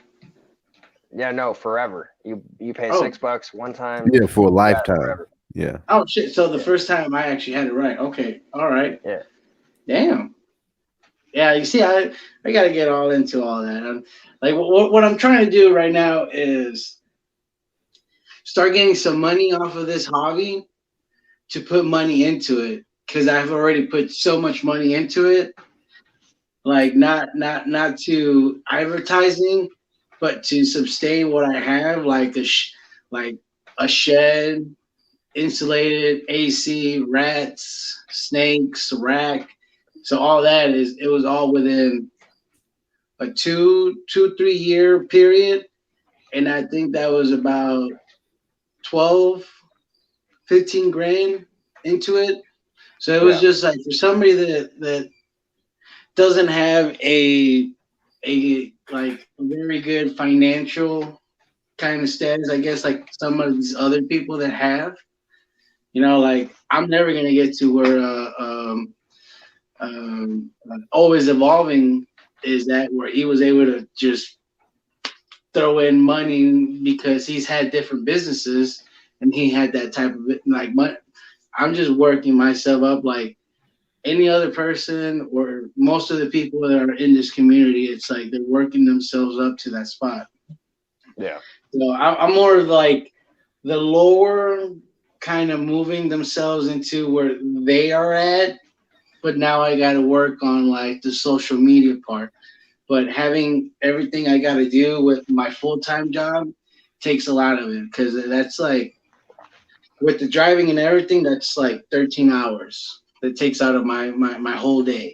Yeah, no, forever. You pay $6 one time. Yeah, for a lifetime. Yeah. Oh shit! So the first time I actually had it right. Okay. All right. Yeah. Damn. Yeah. You see, I got to get all into all that. Like what I'm trying to do right now is start getting some money off of this hobby to put money into it, because I've already put so much money into it. Like not to advertising, but to sustain what I have, like a shed, insulated, AC, rats, snakes, rack. So all that it was all within a 3 year period. And I think that was about 12, 15 grand into it. So it was just like for somebody that doesn't have a like very good financial kind of status, I guess, like some of these other people that have, like I'm never gonna get to where always evolving is that, where he was able to just throw in money because he's had different businesses and he had that type of like money. I'm just working myself up like any other person, or most of the people that are in this community. It's like they're working themselves up to that spot. Yeah. So I'm more of like the lower kind of moving themselves into where they are at, but now I got to work on like the social media part. But having everything I got to do with my full-time job takes a lot of it, because that's like with the driving and everything, that's like 13 hours that takes out of my whole day.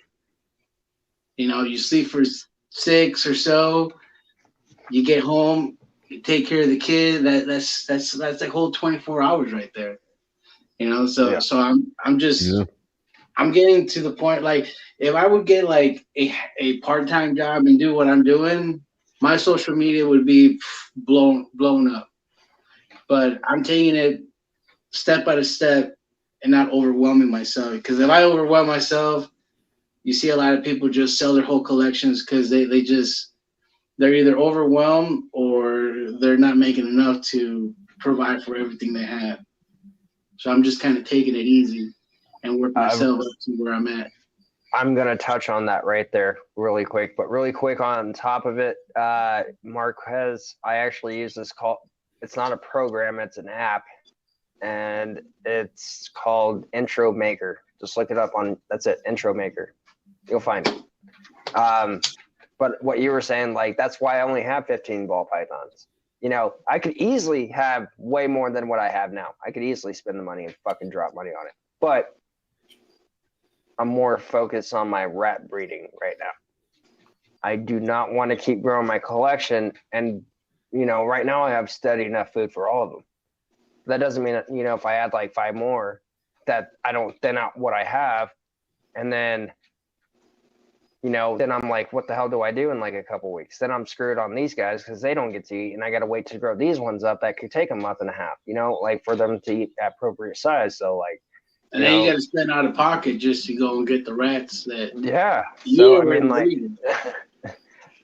You know, you sleep for 6 or so, you get home, you take care of the kid. That's like whole 24 hours right there. You know, Yeah. so I'm just Yeah. I'm getting to the point like if I would get like a part-time job and do what I'm doing, my social media would be blown up. But I'm taking it step by step and not overwhelming myself. Because if I overwhelm myself, you see a lot of people just sell their whole collections because they're either overwhelmed or they're not making enough to provide for everything they have. So I'm just kind of taking it easy and work myself up to where I'm at. I'm going to touch on that right there really quick, but really quick on top of it, Marquez, I actually use this it's not a program, it's an app, and it's called Intro Maker. Just look it up that's it, Intro Maker. You'll find it. But what you were saying, like, that's why I only have 15 ball pythons. You know, I could easily have way more than what I have now. I could easily spend the money and fucking drop money on it. But I'm more focused on my rat breeding right now. I do not want to keep growing my collection. And, you know, right now I have steady enough food for all of them. That doesn't mean that, you know, if I add like 5 more, that I don't thin out what I have. And then, you know, then I'm like, what the hell do I do in like a couple weeks? Then I'm screwed on these guys because they don't get to eat. And I got to wait to grow these ones up that could take a month and a half, you know, like for them to eat at appropriate size. So like, and then you got to spend out of pocket just to go and get the rats that. Yeah. So I mean, like,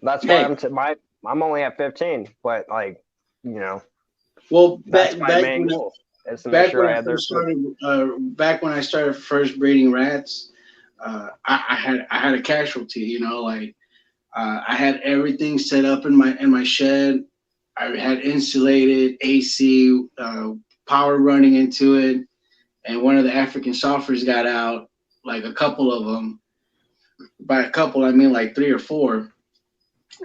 that's why I'm only at 15, but like, you know. Well, that's my main goal. Is to make sure I had back when I started first breeding rats, I had a casualty. You know, like I had everything set up in my shed. I had insulated AC, power running into it. And one of the African softers got out, like a couple of them. By a couple, I mean like 3 or 4,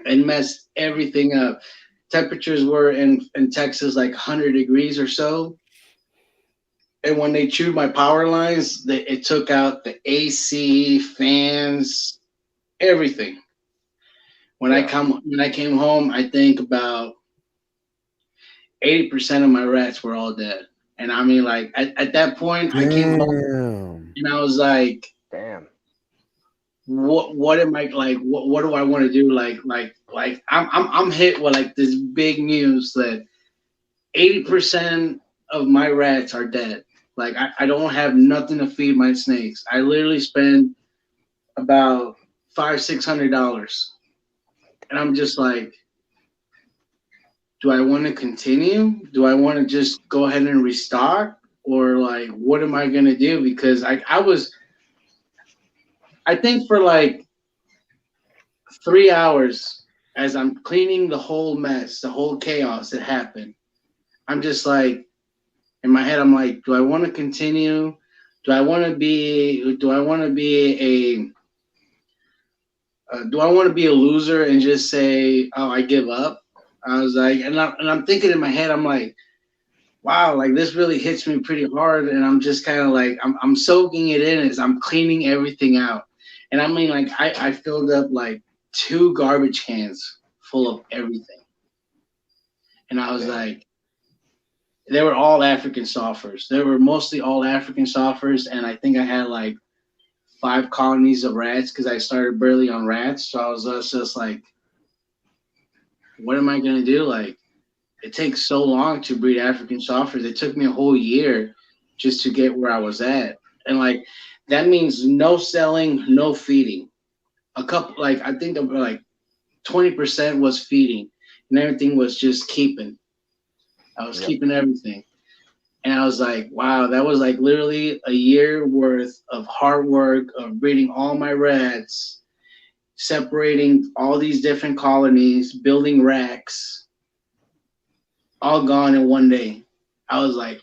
and messed everything up. Temperatures were in Texas like 100 degrees or so. And when they chewed my power lines, it took out the AC, fans, everything. When I came home, I think about 80% of my rats were all dead. And I mean, like at that point, I came home and I was like, "Damn, what am I like? What do I want to do? Like I'm hit with like this big news that 80% of my rats are dead. Like I don't have nothing to feed my snakes. I literally spend about $500-600, and I'm just like, do I want to continue? Do I want to just go ahead and restock? Or like, what am I going to do? Because I think for like 3 hours as I'm cleaning the whole mess, the whole chaos that happened, I'm just like, in my head, I'm like, do I want to continue? Do I want to be a loser and just say, oh, I give up? I was like, and I'm thinking in my head, I'm like, wow, like this really hits me pretty hard. And I'm just kind of like, I'm soaking it in as I'm cleaning everything out. And I mean, like, I filled up like 2 garbage cans full of everything. And I was like, they were all African softers. They were mostly all African softers. And I think I had like 5 colonies of rats because I started barely on rats. So I was just like, what am I going to do? Like, it takes so long to breed African softers. It took me a whole year just to get where I was at. And like, that means no selling, no feeding. A couple, like, I think of like 20% was feeding and everything was just keeping. I was keeping everything. And I was like, wow, that was like literally a year worth of hard work of breeding all my rats, separating all these different colonies, building racks, all gone in one day. I was like,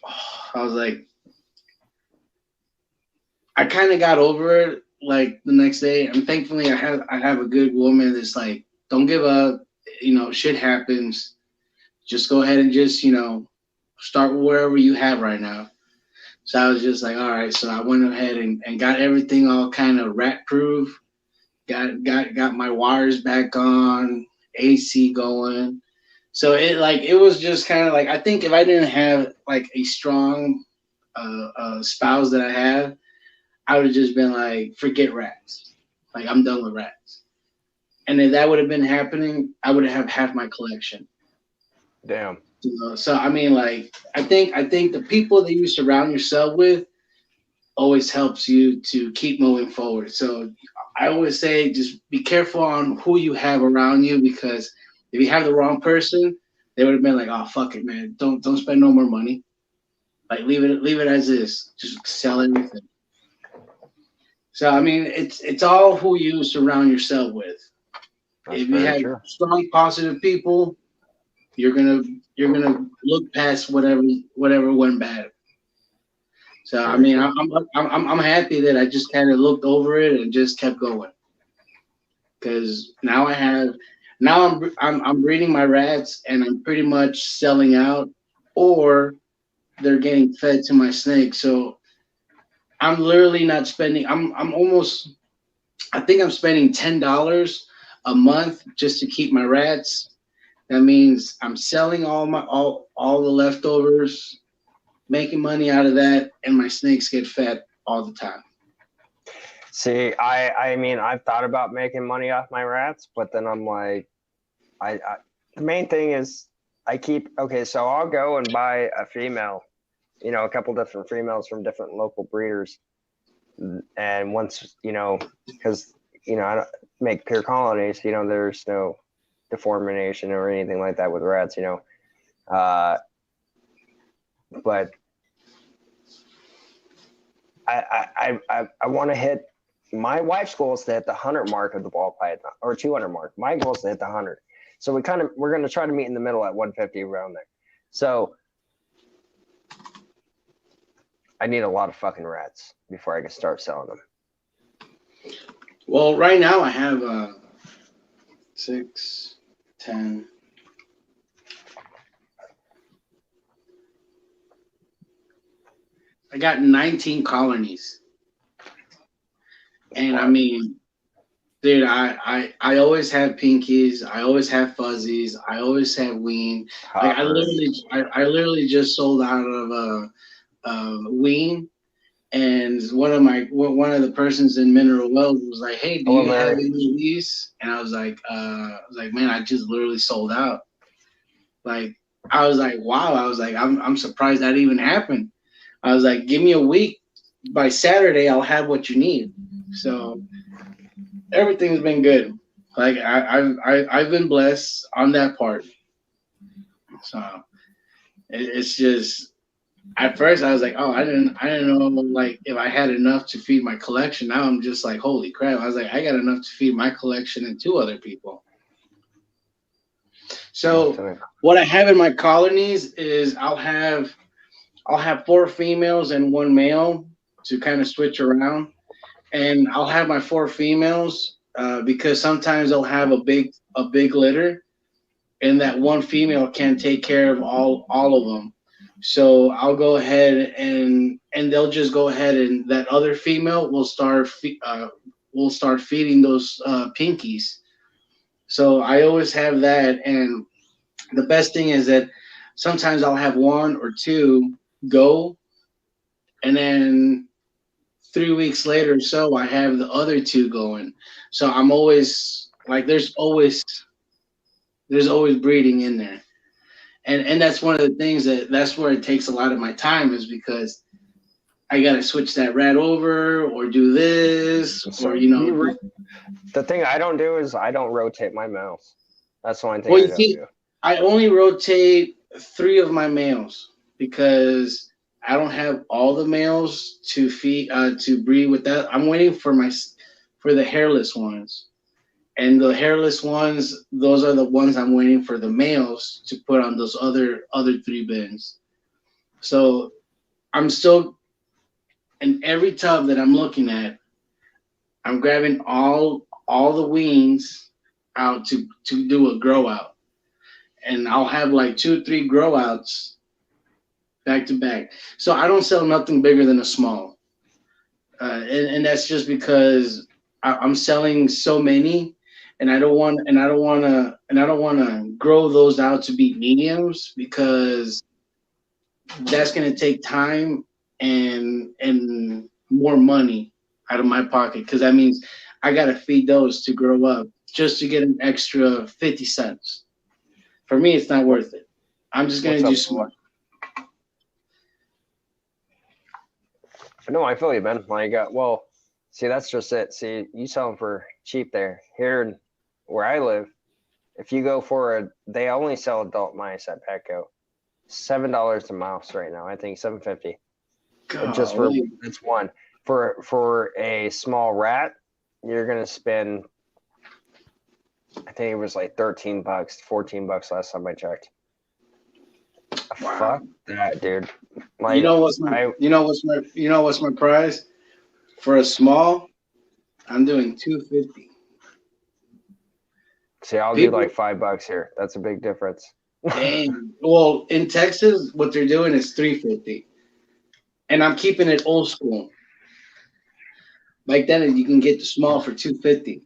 I kind of got over it like the next day. And thankfully I have a good woman that's like, don't give up, you know, shit happens. Just go ahead and just, you know, start wherever you have right now. So I was just like, all right. So I went ahead and got everything all kind of rat proof. got my wires back on, AC going. So it was just kind of like, I think if I didn't have like a strong spouse that I have, I would have just been like, forget rats. Like, I'm done with rats. And if that would have been happening, I would have half my collection. Damn. So I mean, like, I think the people that you surround yourself with always helps you to keep moving forward. So I always say, just be careful on who you have around you, because if you have the wrong person, they would have been like, "Oh, fuck it, man, don't spend no more money. Like, leave it as is. Just sell everything." So I mean, it's all who you surround yourself with. That's If you have true. strong, positive people, you're gonna look past whatever went bad. So I mean, I'm happy that I just kind of looked over it and just kept going, because I'm breeding my rats, and I'm pretty much selling out, or they're getting fed to my snake. So I'm literally not spending. I think I'm spending $10 a month just to keep my rats. That means I'm selling all the leftovers, making money out of that, and my snakes get fed all the time. See, I mean, I've thought about making money off my rats, but then I'm like, I the main thing is so I'll go and buy a female, a couple different females from different local breeders, and once because I don't make pure colonies, there's no deformation or anything like that with rats, but I want to hit. My wife's goal is to hit the 100 mark of the ball python, or 200 mark. My goal is to hit the 100. So we're going to try to meet in the middle at 150 around there. So I need a lot of fucking rats before I can start selling them. Well, right now I have 6, 10. I got 19 colonies. And I mean, dude, I always have pinkies. I always have fuzzies. I always have ween. Like, I literally just sold out of ween. And one of the persons in Mineral Wells was like, "Hey, do you have any of these?" And I was like, "Man, I just literally sold out." Like, I was like, "Wow!" I was like, "I'm surprised that even happened." I was like, "Give me a week. By Saturday, I'll have what you need." So everything's been good. Like, I've been blessed on that part. So it's just. At first, I was like, "Oh, I didn't know like if I had enough to feed my collection." Now I'm just like, "Holy crap!" I was like, "I got enough to feed my collection and 2 other people." So what I have in my colonies is I'll have 4 females and 1 male to kind of switch around, and I'll have my 4 females because sometimes they'll have a big litter, and that 1 female can't take care of all of them. So I'll go ahead and they'll just go ahead, and that other female will start feeding those pinkies. So I always have that, and the best thing is that sometimes I'll have 1 or 2 go, and then 3 weeks later or so I have the other 2 going. So I'm always like, there's always breeding in there. And that's one of the things that's where it takes a lot of my time, is because I gotta switch that rat over or do this, or The thing I don't do is I don't rotate my males. That's the only thing well, I don't do. I only rotate 3 of my males because I don't have all the males to feed to breed with that. I'm waiting for the hairless ones. And the hairless ones, those are the ones I'm waiting for the males to put on those other 3 bins. So I'm still, in every tub that I'm looking at, I'm grabbing all the weans out to do a grow out. And I'll have like 2 or 3 grow outs back to back. So I don't sell nothing bigger than a small. And that's just because I'm selling so many, and I don't want to grow those out to be mediums because that's going to take time and more money out of my pocket because that means I got to feed those to grow up just to get an extra 50 cents. For me, it's not worth it. I'm just going to do small. No, I feel you, man. Like, well, see, that's just it. See, you sell them for cheap there. Here, where I live, if you go for they only sell adult mice at Petco. $7 a mouse right now. I think $7.50. Just for it's one. For a small rat, you're gonna spend. I think it was like $13, $14 last time I checked. Wow. Fuck that, dude. Like, you know what's my price for a small? I'm doing $2.50. See, I'll do like $5 here. That's a big difference. Dang. Well, in Texas, what they're doing is $3.50, and I'm keeping it old school. Like then, you can get the small for $2.50.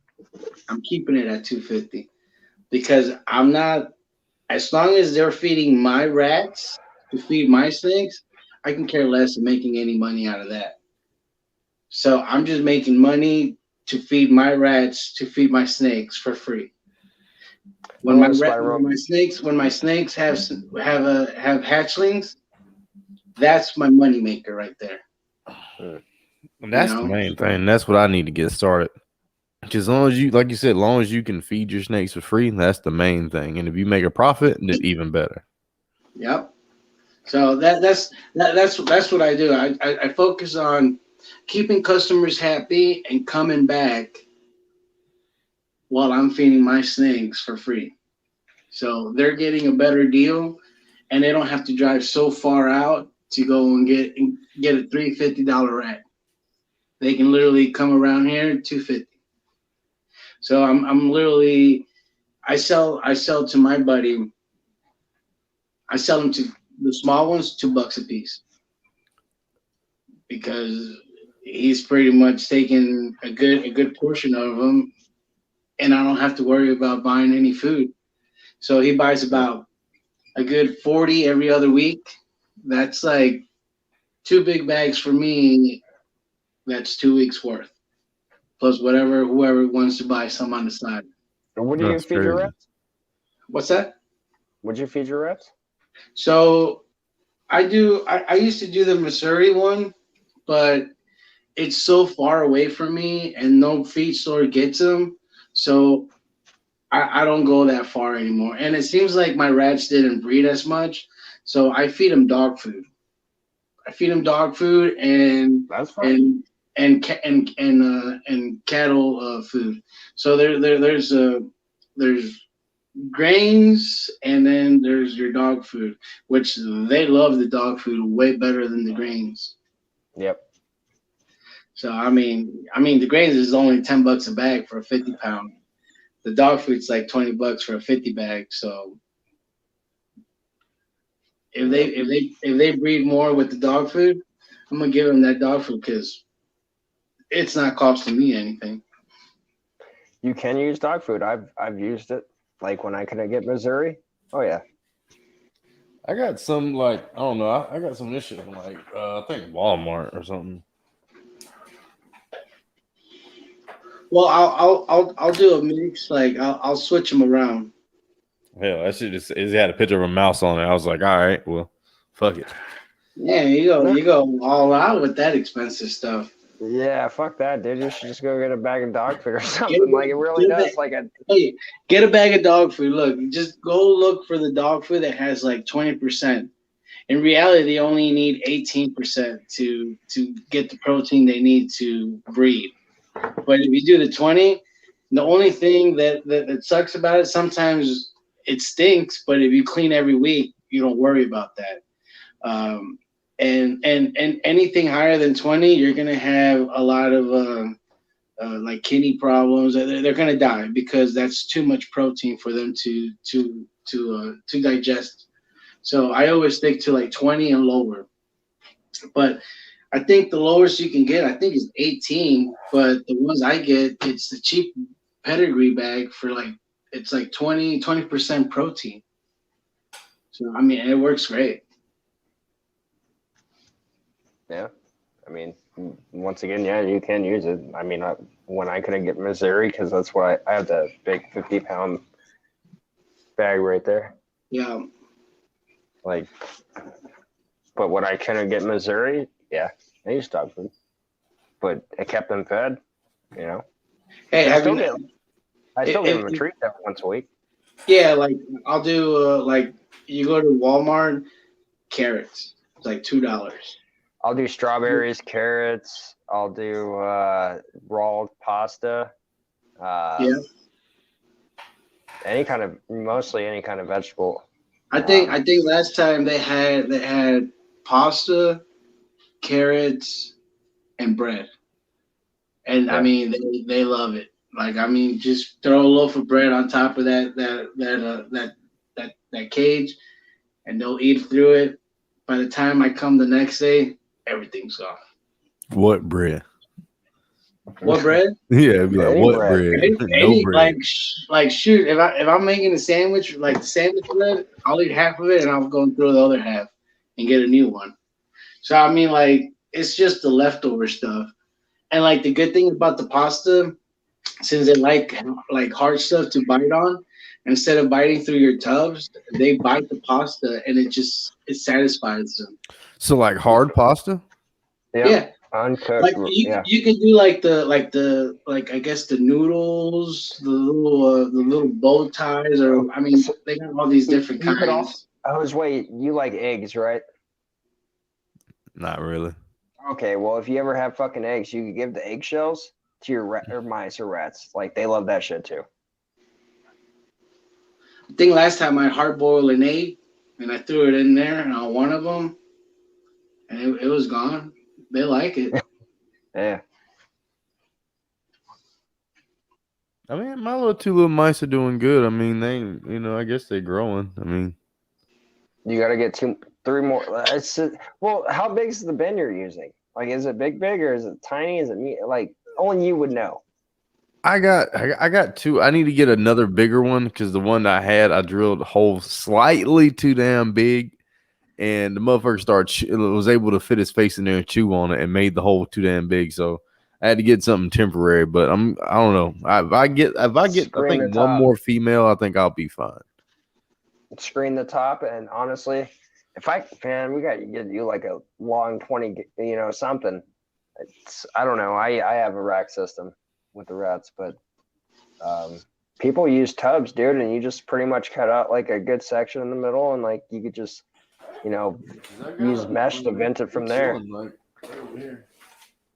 I'm keeping it at $2.50 because I'm not. As long as they're feeding my rats to feed my snakes, I can care less of making any money out of that. So I'm just making money to feed my rats to feed my snakes for free. When my snakes have hatchlings, that's my money maker right there. And that's the main thing. That's what I need to get started. Because as long as you, like you said, as long as you can feed your snakes for free, that's the main thing. And if you make a profit, then even better. Yep. So that's what I do. I focus on keeping customers happy and coming back while I'm feeding my snakes for free. So they're getting a better deal, and they don't have to drive so far out to go and get a $350 rat. They can literally come around here $250. So I'm literally I sell to my buddy. I sell them to the small ones $2 a piece because he's pretty much taking a good portion of them, and I don't have to worry about buying any food. So he buys about a good 40 every other week. That's like 2 big bags for me. That's 2 weeks worth, plus whoever wants to buy some on the side. And what do you feed your rats? What's that? Would you feed your rats? So I used to do the Missouri one, but it's so far away from me and no feed store gets them. So I don't go that far anymore. And it seems like my rats didn't breed as much. So I feed them dog food. And that's fine. And cattle food. So there's grains, and then there's your dog food, which they love the dog food way better than the grains. Yep. So I mean the grains is only $10 a bag for a 50-pound. The dog food's like $20 for a 50 bag. So if they breed more with the dog food, I'm gonna give them that dog food because it's not costing me anything. You can use dog food. I've used it. Like when I couldn't get Missouri. Oh yeah. I got some I don't know. I got some of this shit from I think Walmart or something. Well, I'll do a mix. Like I'll switch them around. Hell, that shit just it had a picture of a mouse on it. I was like, all right, well, fuck it. Yeah, you go all out with that expensive stuff. Yeah, fuck that, dude. You should just go get a bag of dog food or something. Like it really does. Hey, get a bag of dog food. Look, just go look for the dog food that has like 20%. In reality, they only need 18% to get the protein they need to breed. But if you do the 20, the only thing that sucks about it, sometimes it stinks. But if you clean every week, you don't worry about that. And anything higher than 20, you're gonna have a lot of like kidney problems. They're gonna die because that's too much protein for them to digest. So I always stick to like 20 and lower. But I think the lowest you can get, I think, is 18. But the ones I get, it's the cheap pedigree bag for like it's like 20% protein. So I mean, it works great. Yeah. I mean, once again, yeah, you can use it. I mean, when I couldn't get Missouri, because that's why I have the big 50-pound bag right there. Yeah. Like, but when I couldn't get Missouri, yeah, I used dog food. But it kept them fed, you know. Hey, I still give them a treat every once a week. Yeah, like I'll do like you go to Walmart, carrots. It's like $2. I'll do strawberries, carrots. I'll do raw pasta. Yeah. Mostly any kind of vegetable. I think last time they had pasta, carrots, and bread. And I mean they love it. Like I mean, just throw a loaf of bread on top of that cage, and they'll eat through it. By the time I come the next day, everything's gone. What bread? What bread? Yeah, it'd be like Any what bread. bread? No bread. Like shoot, if I'm making a sandwich, like the sandwich bread, I'll eat half of it and I'll go and throw the other half and get a new one. So I mean, like it's just the leftover stuff. And like the good thing about the pasta, since they like hard stuff to bite on, instead of biting through your tubs, they bite the pasta and it satisfies them. So like hard pasta? Yeah. Uncooked. Like you can do like I guess the noodles, the little bow ties, or I mean they got all these different kinds. Wait, you like eggs, right? Not really. Okay, well if you ever have fucking eggs, you could give the eggshells to your or mice or rats. Like they love that shit too. I think last time I hard boiled an egg and I threw it in there and on one of them, and it was gone. They like it. Yeah. I mean, my two little mice are doing good. I mean, I guess they're growing. I mean, you got to get 3 more. Well, how big is the bin you're using? Like, is it big, or is it tiny? Is it like only you would know? I got 2. I need to get another bigger one because the one I had, I drilled holes slightly too damn big, and the motherfucker was able to fit his face in there and chew on it, and made the hole too damn big. So I had to get something temporary, but I don't know. If I get I think one more female, I think I'll be fine. Screen the top, and honestly, we got to get you like a long 20, something. I don't know. I have a rack system with the rats, but people use tubs, dude, and you just pretty much cut out like a good section in the middle, and like you could just, use mesh to vent it from there.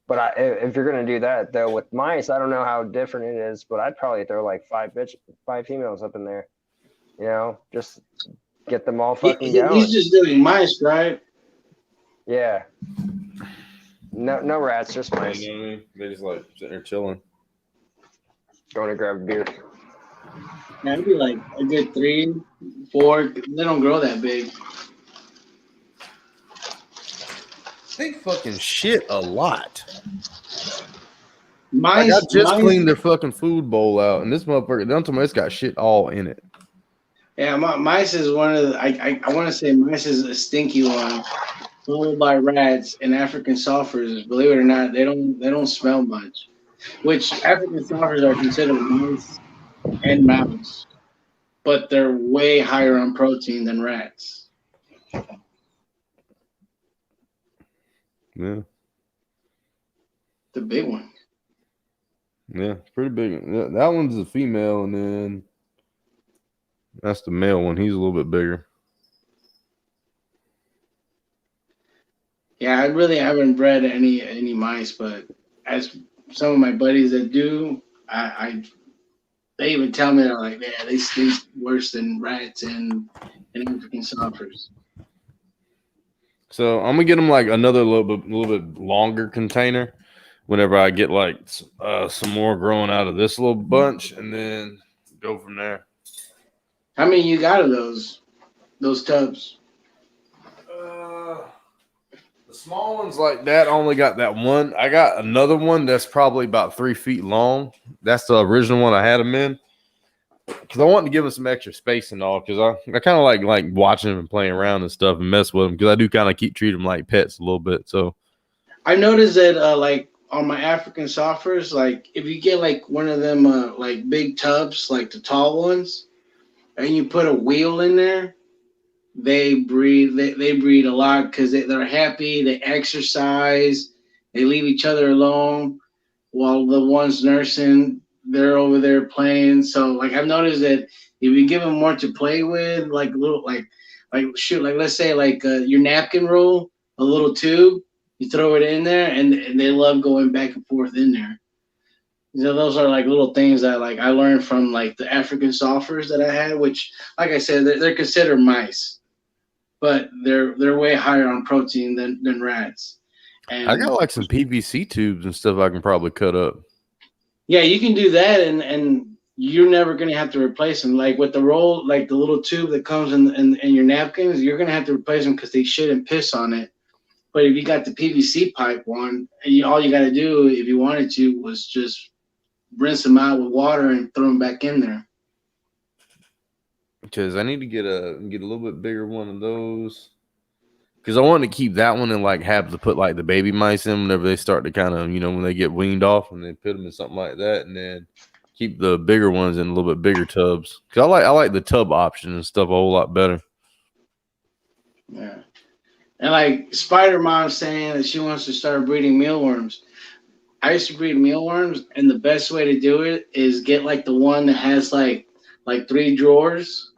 But if you're gonna do that though with mice, I don't know how different it is, but I'd probably throw like 5 females up in there. Just get them all fucking going. He's just doing mice, right? Yeah. No rats, just mice. You know what I mean? They just like sitting there chilling. Going to grab a beer. Yeah, it'd be like a good 3, 4. They don't grow that big. They fucking shit a lot. Mice, I just cleaned their fucking food bowl out, and this motherfucker, don't tell me it's got shit all in it. Yeah, mice is one of the. I want to say mice is a stinky one, followed by rats and African sulfurs. Believe it or not, they don't smell much. Which African sulfurs are considered mice and mouse, but they're way higher on protein than rats. Yeah. The big one. Yeah, it's pretty big. That one's a female, and then that's the male one. He's a little bit bigger. Yeah, I really haven't bred any mice, but as some of my buddies that do, they even tell me, they're like, yeah, they stink worse than rats and African sulfurs. So I'm gonna get them like another little bit longer container whenever I get like some more growing out of this little bunch, and then go from there. How many you got of those tubs? The small ones like that only got that one. I got another one that's probably about 3 feet long. That's the original one I had them in. Because I wanted to give them some extra space and all. Because I kind of like watching them and playing around and stuff and mess with them. Because I do kind of treat them like pets a little bit. So I noticed that like on my African softers, like if you get like one of them like big tubs, like the tall ones, and you put a wheel in there, they breed they breed a lot because they're happy, they exercise, they leave each other alone while the ones nursing they're over there playing. So like I've noticed that if you give them more to play with, like little like shoot, like let's say like your napkin roll, a little tube, you throw it in there, and they love going back and forth in there. So those are like little things that like I learned from like the African softers that I had, which like I said, they're considered mice, but they're way higher on protein than rats. And I got like some PVC tubes and stuff I can probably cut up. yeah, you can do that, and you're never gonna have to replace them. Like with the roll, like the little tube that comes in your napkins, you're gonna have to replace them because they shit and piss on it. But if you got the PVC pipe one, and all you got to do, if you wanted to, was just rinse them out with water and throw them back in there. Because I need to get a little bit bigger one of those. Because I want to keep that one and like have to put like the baby mice in whenever they start to kind of, when they get weaned off and then put them in something like that, and then keep the bigger ones in a little bit bigger tubs. Because I like the tub option and stuff a whole lot better. Yeah. And like Spider Mom saying that she wants to start breeding mealworms. I used to breed mealworms, and the best way to do it is get like the one that has like 3 drawers,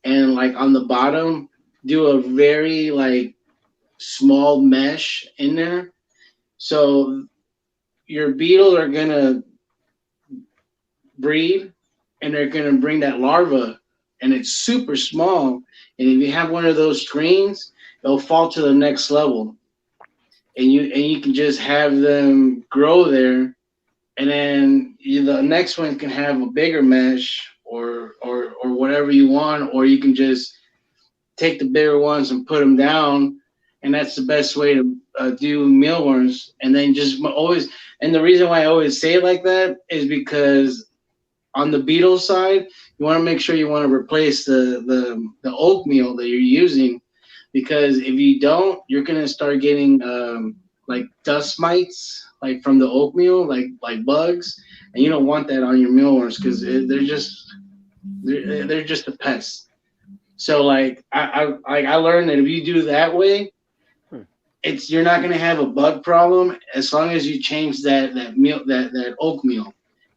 and like on the bottom do a very like small mesh in there. So your beetles are gonna breed, and they're gonna bring that larva, and it's super small. And if you have one of those screens, they'll fall to the next level, and you can just have them grow there, and then the next one can have a bigger mesh or whatever you want, or you can just take the bigger ones and put them down, and that's the best way to do mealworms. And then just always, and the reason why I always say it like that is because on the beetle side, you want to make sure you want to replace the oatmeal that you're using, because if you don't, you're gonna start getting like dust mites, like from the oatmeal, like bugs, and you don't want that on your mealworms because they're just a pest. So like I learned that if you do that way, you're not gonna have a bug problem as long as you change that oatmeal.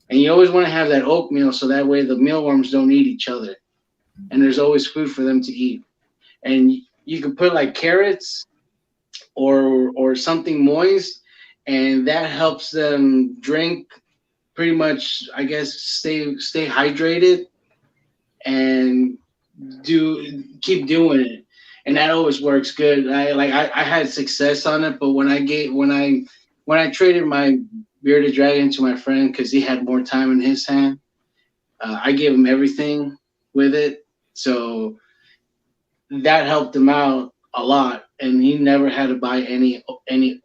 And you always want to have that oatmeal so that way the mealworms don't eat each other, and there's always food for them to eat. And you can put like carrots or something moist, and that helps them drink pretty much, I guess, stay hydrated and keep doing it. And that always works good. I had success on it, but when I traded my bearded dragon to my friend because he had more time in his hand, I gave him everything with it, so that helped him out a lot, and he never had to buy any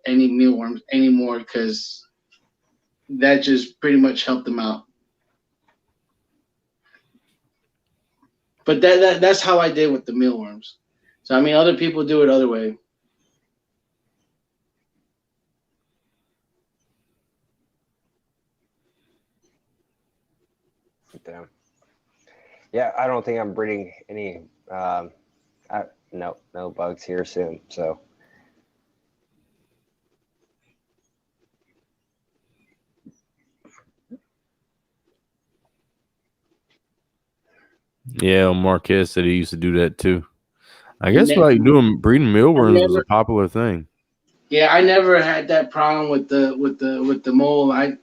mealworms anymore because that just pretty much helped him out. But that's how I did with the mealworms. So I mean, other people do it other way. Damn. Yeah, I don't think I'm breeding any. No bugs here soon. So. Yeah, Marquez said he used to do that too. I guess like breeding mealworms was a popular thing. Yeah, I never had that problem with the mole. I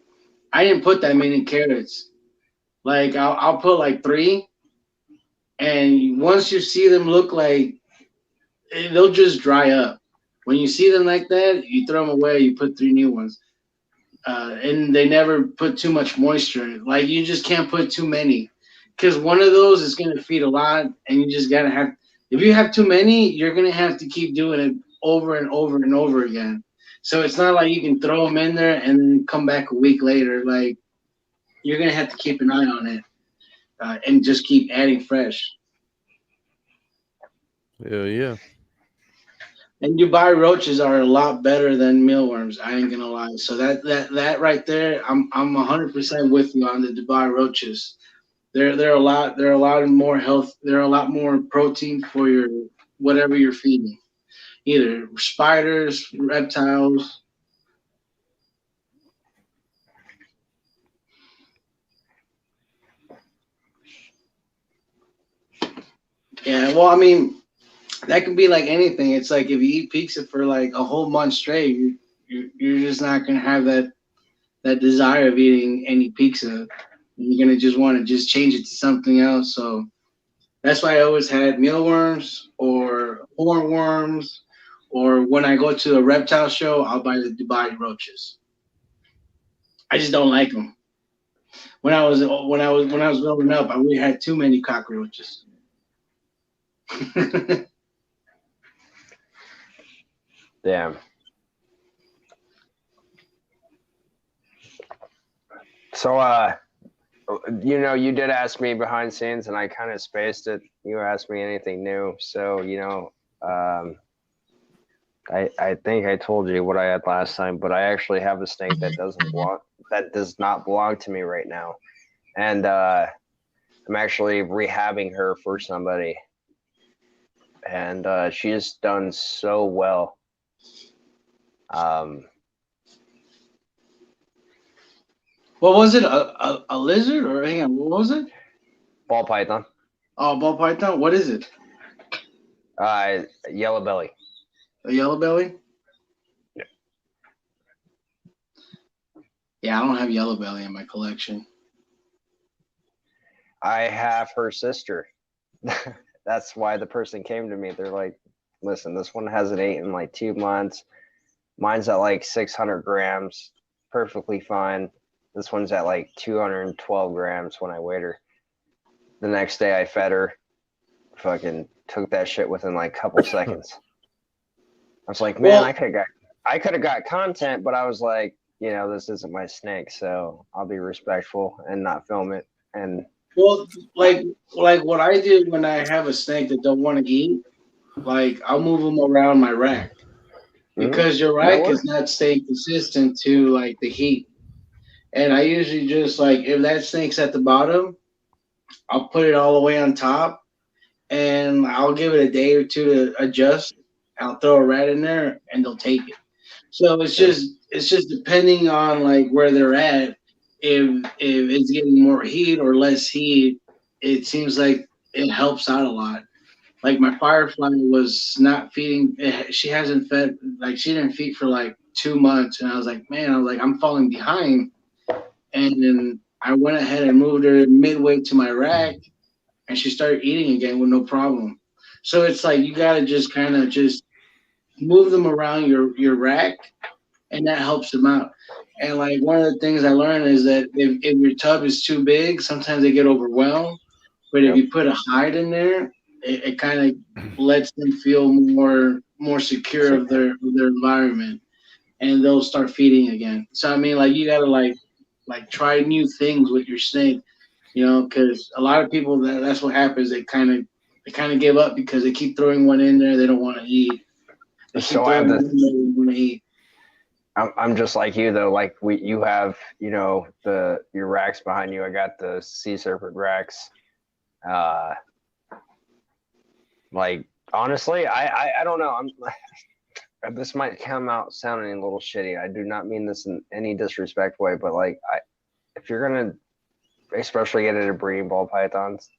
didn't put that many carrots. Like I'll put like 3, and once you see them look like, they'll just dry up. When you see them like that, you throw them away. You put 3 new ones, and they never put too much moisture. Like you just can't put too many, because one of those is gonna feed a lot, and you just gotta have. If you have too many, you're gonna have to keep doing it over and over and over again. So it's not like you can throw them in there and then come back a week later. Like, you're gonna have to keep an eye on it and just keep adding fresh. Hell yeah. And Dubai roaches are a lot better than mealworms. I ain't gonna lie. So that right there, I'm 100% with you on the Dubai roaches. They're a lot more health. They're a lot more protein for your whatever you're feeding, either spiders, reptiles. Yeah, well, I mean, that can be like anything. It's like if you eat pizza for like a whole month straight, you're just not gonna have that desire of eating any pizza. You're gonna just want to just change it to something else. So that's why I always had mealworms or hornworms, or when I go to a reptile show, I'll buy the Dubai roaches. I just don't like them. When I was growing up, we had too many cockroaches. Damn. So, you did ask me behind scenes, and I kind of spaced it. You asked me anything new, so I think I told you what I had last time, but I actually have a snake that does not belong to me right now, and I'm actually rehabbing her for somebody, and she's done so well. What was it? A lizard, or hang on, what was it? Ball python. Oh, ball python. What is it? Yellow belly. A yellow belly? Yeah. Yeah, I don't have yellow belly in my collection. I have her sister. That's why the person came to me. They're like, listen, this one hasn't eaten in like 2 months. Mine's at like 600 grams, perfectly fine. This one's at like 212 grams when I weighed her. The next day I fed her, fucking took that shit within like a couple seconds. I was like, man, Well, I could have got content, but I was like, this isn't my snake, so I'll be respectful and not film it. And well, like what I do when I have a snake that don't want to eat, like I'll move them around my rack because your rack is not staying consistent to like the heat. And I usually just like if that snake's at the bottom, I'll put it all the way on top, and I'll give it a day or two to adjust. I'll throw a rat in there, and they'll take it. So it's just depending on like where they're at. If it's getting more heat or less heat, it seems like it helps out a lot. Like my firefly was not feeding. She hasn't fed, like she didn't feed for like 2 months, and I was like, man, I'm falling behind. And then I went ahead and moved her midway to my rack, and she started eating again with no problem. So it's like you gotta just kind of just move them around your rack, and that helps them out. And like one of the things I learned is that if your tub is too big, sometimes they get overwhelmed. But if you put a hide in there, it kind of lets them feel more secure of their environment, and they'll start feeding again. So I mean, like you gotta like try new things with your snake, because a lot of people that's what happens. They kind of give up because they keep throwing one in there. They don't want to eat. So I have this. I'm just like you though. Like you have, your racks behind you. I got the sea serpent racks. Like honestly, I don't know. This might come out sounding a little shitty. I do not mean this in any disrespect way, but like if you're gonna, especially get into breeding ball pythons,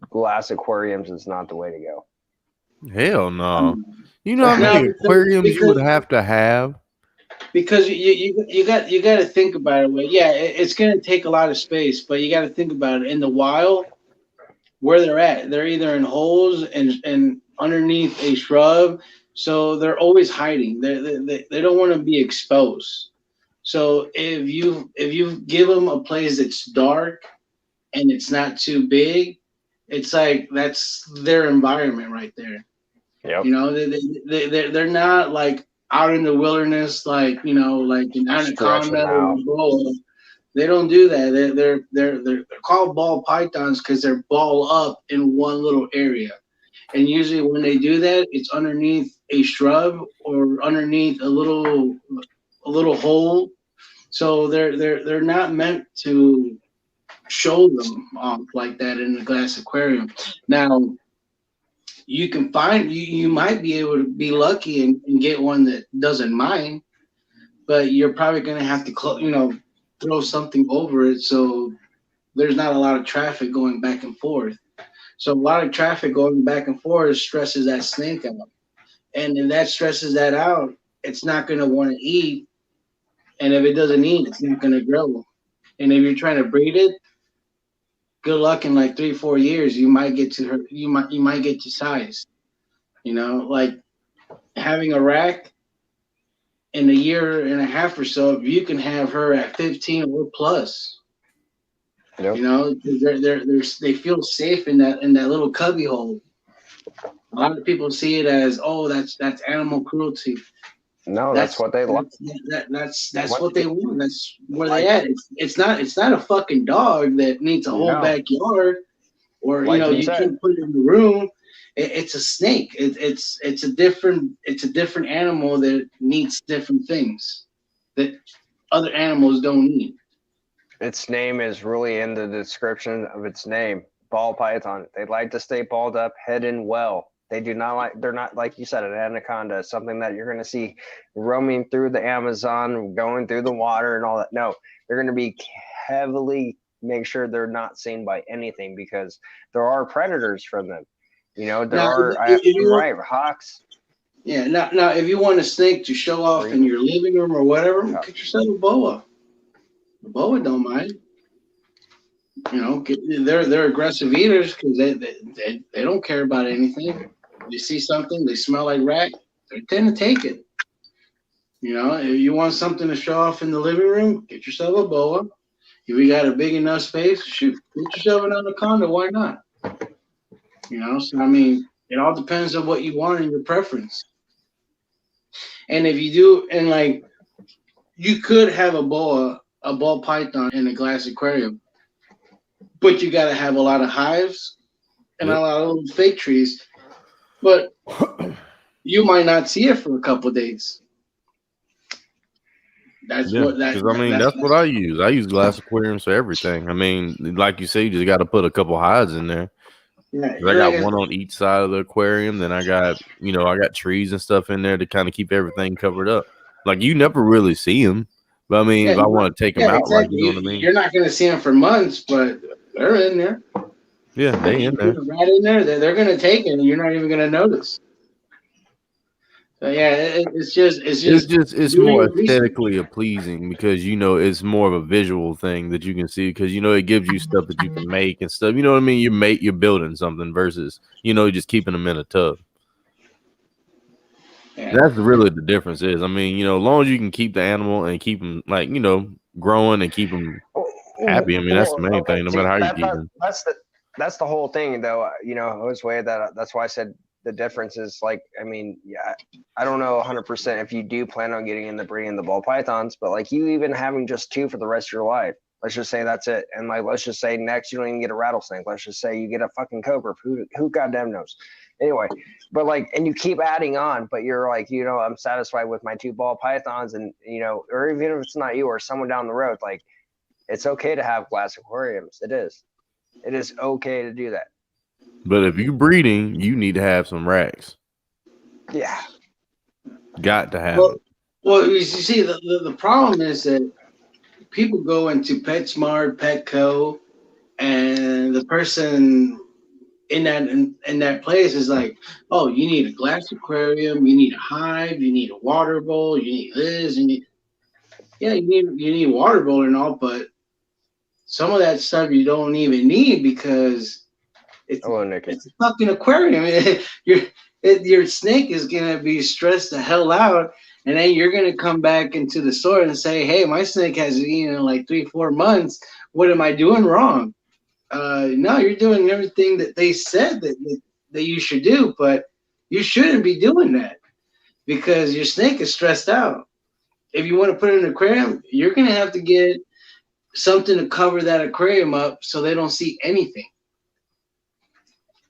glass aquariums is not the way to go. Hell no. You know how many aquariums you would have to have? Because you got to think about it. Well, yeah, it's going to take a lot of space, but you got to think about it. In the wild, where they're at, they're either in holes and underneath a shrub, so they're always hiding. They don't want to be exposed. So if you give them a place that's dark and it's not too big, it's like that's their environment right there. Yep. You know, they're not like out in the wilderness like, you know, like an Stretch anaconda them or out. a boa. They don't do that. They're called ball pythons because they're ball up in one little area. And usually when they do that, it's underneath a shrub or underneath a little hole. So they're not meant to show them off like that in a glass aquarium. Now you can find you might be able to be lucky and get one that doesn't mind, but you're probably gonna have to throw something over it so there's not a lot of traffic going back and forth. So a lot of traffic going back and forth stresses that snake out. And if that stresses that out, it's not going to want to eat. And if it doesn't eat, it's not going to grow. And if you're trying to breed it, good luck in like 3-4 years. You might get to her. You might get to size. You know, like having a rack in a year and a half or so, you can have her at 15 or plus. Yep. You know, they feel safe in that little cubby hole. A lot of people see it as, oh, that's animal cruelty. No, that's what they like. That's what they want. That's where they at. It's not a fucking dog that needs a whole backyard, or Like you can't put it in the room. It's a snake. It's a different animal that needs different things that other animals don't need. Its name is really in the description of its name. Ball python. They like to stay balled up, hidden well. They do not like. They're not like you said, an anaconda, something that you're going to see roaming through the Amazon, going through the water, and all that. No, they're going to be heavily make sure they're not seen by anything because there are predators from them. You know, there are. You're right, hawks. Yeah. Now, if you want a snake to show off in your living room or whatever, get yourself a boa. A boa don't mind. You know, they're aggressive eaters because they don't care about anything. You see something, they smell like rat, they tend to take it. You know, if you want something to show off in the living room, get yourself a boa. If you got a big enough space, shoot, get yourself an anaconda. Why not? You know, so I mean, it all depends on what you want and your preference. And if you do, and like, you could have a ball python in a glass aquarium, but you got to have a lot of hives and a lot of little fake trees. But you might not see it for a couple of days. That's what I use. I use glass aquariums for everything. I mean, like you say, you just got to put a couple hides in there. Yeah, I got one on each side of the aquarium. Then I got trees and stuff in there to kind of keep everything covered up. Like you never really see them, but I mean, if I want to take them out, exactly. like you know what I mean. You're not going to see them for months, but they're in there. Yeah, they in there. Right in there. They're going to take it, and you're not even going to notice. So yeah, it's more aesthetically pleasing because it's more of a visual thing that you can see because it gives you stuff that you can make and stuff. You know what I mean? You're building something versus just keeping them in a tub. Yeah. That's really the difference is. I mean, as long as you can keep the animal and keep them like growing and keep them happy. I mean, that's the main thing. No matter how you keep them. That's the whole thing, though. That's why I said the difference is like. I mean, yeah, I don't know 100% if you do plan on getting into breeding the ball pythons, but like you even having just 2 for the rest of your life. Let's just say that's it, and like let's just say next you don't even get a rattlesnake. Let's just say you get a fucking cobra. Who goddamn knows? Anyway, but like, and you keep adding on, but you're like, I'm satisfied with my 2 ball pythons, and or even if it's not you or someone down the road, like, it's okay to have glass aquariums. It is okay to do that. But if you're breeding, you need to have some racks. Yeah, got to have it. Well, you see, the problem is that people go into PetSmart, Petco, and the person in that place is like, oh, you need a glass aquarium, you need a hive, you need a water bowl, you need this, you need water bowl and all, but some of that stuff you don't even need because it's a fucking aquarium. Your snake is gonna be stressed the hell out, and then you're gonna come back into the store and say, hey, my snake hasn't eaten in like 3-4 months. What am I doing wrong? No, you're doing everything that they said that you should do, but You shouldn't be doing that because your snake is stressed out. If you want to put it in an aquarium, you're going to have to get something to cover that aquarium up so they don't see anything.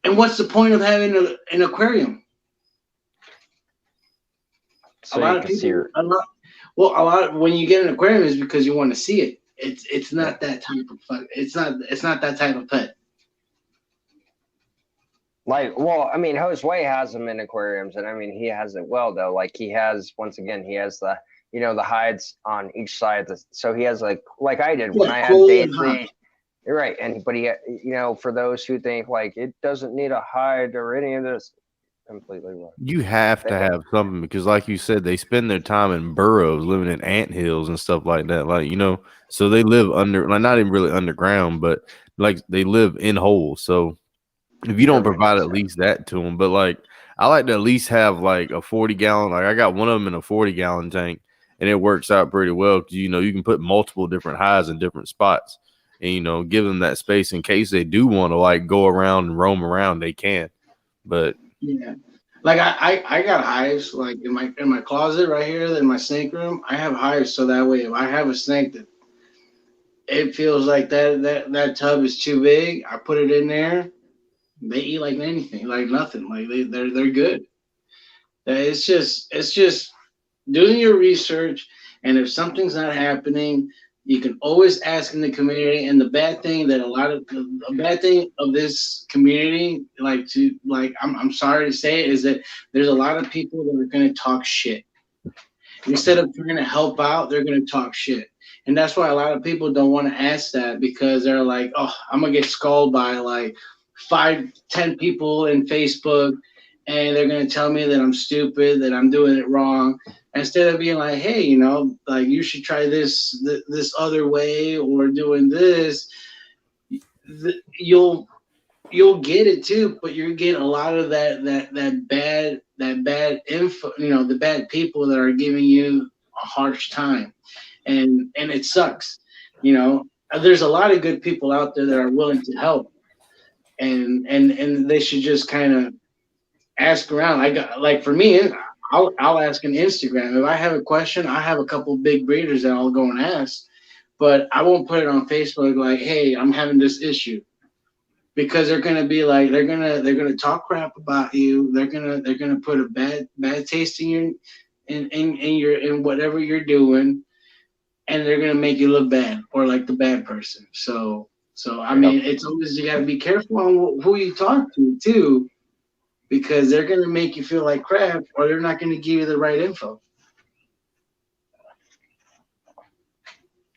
And what's the point of having an aquarium? So a lot of people, when you get an aquarium is because you want to see it. It's not that type of fun. It's not that type of pet. Like, well, I mean, Josue has them in aquariums, and I mean, he has it well though. Like, he has, once again, he has the, you know, the hides on each side. So he has like I did when I had Daisy. You're right, but he, you know, for those who think like it doesn't need a hide or any of this, completely wrong. You have to have something because, like you said, they spend their time in burrows, living in ant hills and stuff like that. Like, you know, so they live under, like, not even really underground, but like they live in holes. So if you don't provide at least that to them, but like I like to at least have like a 40-gallon. Like I got one of them in a 40-gallon tank, and it works out pretty well because you know you can put multiple different highs in different spots, and you know give them that space in case they do want to like go around and roam around. They can, but yeah, like I got hives like in my closet right here in my snake room. I have hives so that way if I have a snake that it feels like that tub is too big, I put it in there. They eat like anything, like nothing. Like they're good. It's just doing your research, and if something's not happening, you can always ask in the community. And the bad thing of this community, I'm sorry to say it, is that there's a lot of people that are going to talk shit. Instead of trying to help out, they're going to talk shit. And that's why a lot of people don't want to ask that because they're like, oh, I'm going to get scolded by like 5-10 people in Facebook, and they're going to tell me that I'm stupid, that I'm doing it wrong. Instead of being like, hey, you know, like you should try this other way or doing this, you'll get it too, but you're getting a lot of that bad info, you know, the bad people that are giving you a harsh time, and it sucks. You know, there's a lot of good people out there that are willing to help, and they should just kind of ask around. I got like for me, I'll ask on Instagram if I have a question. I have a couple big breeders that I'll go and ask, but I won't put it on Facebook like, hey, I'm having this issue. Because they're gonna be like they're gonna talk crap about you. They're gonna put a bad taste in your in whatever you're doing, and they're gonna make you look bad or like the bad person. So I mean, it's always you gotta be careful on who you talk to too, because they're gonna make you feel like crap or they're not gonna give you the right info.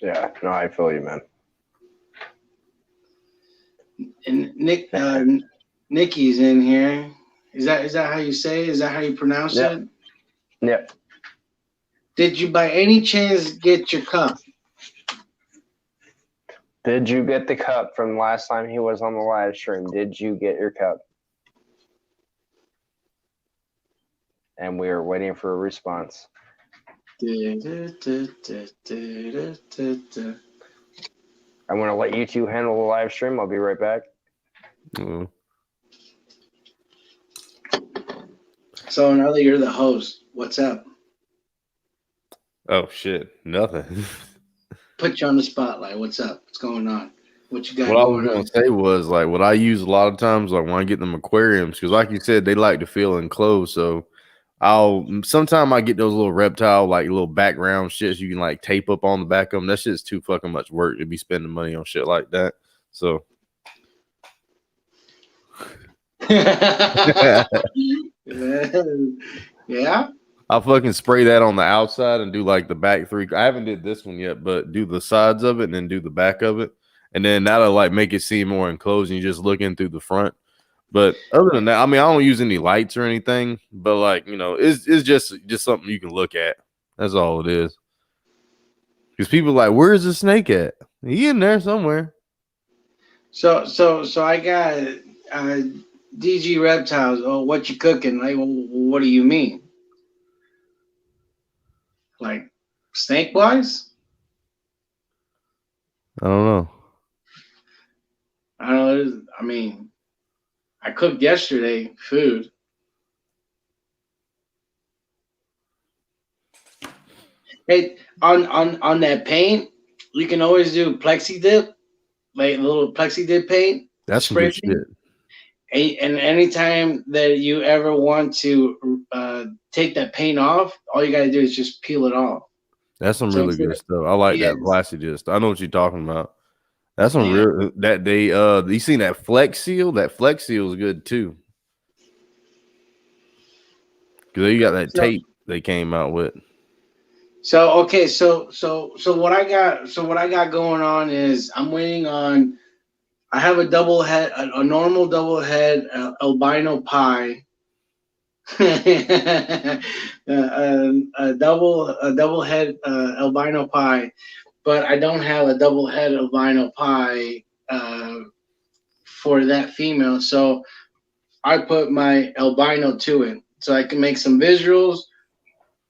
Yeah, no, I feel you, man. And Nikki's in here. Is that how you say it? Is that how you pronounce it? Yep. Did you by any chance get your cup? Did you get the cup from last time he was on the live stream? Did you get your cup? And we are waiting for a response. I'm going to let you two handle the live stream. I'll be right back. Mm. So now that you're the host, what's up? Oh shit, nothing. Put you on the spotlight. What's up? What's going on? What you got What I going was on? gonna say was like what I use a lot of times, like when I get them aquariums, because like you said, they like to feel enclosed. So sometimes I get those little reptile, like little background shits you can like tape up on the back of them. That shit's too fucking much work to be spending money on shit like that. So yeah. I'll fucking spray that on the outside and do like the back three. I haven't did this one yet, but do the sides of it and then do the back of it. And then that'll like make it seem more enclosed and you just look in through the front. But other than that, I mean, I don't use any lights or anything, but like, you know, it's just something you can look at. That's all it is. Because people are like, where's the snake at? He in there somewhere. So I got DG Reptiles. Oh, what you cooking? Like, what do you mean? Like snake wise? I don't know. I don't know. I mean, I cooked yesterday food. Hey, on that paint, you can always do plexi dip, like a little plexi dip paint, That's some spray good paint. shit. And anytime that you ever want to take that paint off, all you gotta do is just peel it off. That's some So really instead good of, stuff. I like that yes, plastic disc. I know what you're talking about. That's some yeah. real that they you seen that Flex Seal? That Flex Seal is good too. Because you got that So tape they came out with. so okay, so what I got going on is I'm waiting on. I have a double head, a normal double head albino pie, a double head albino pie, but I don't have a double head albino pie for that female. So I put my albino to it, so I can make some visuals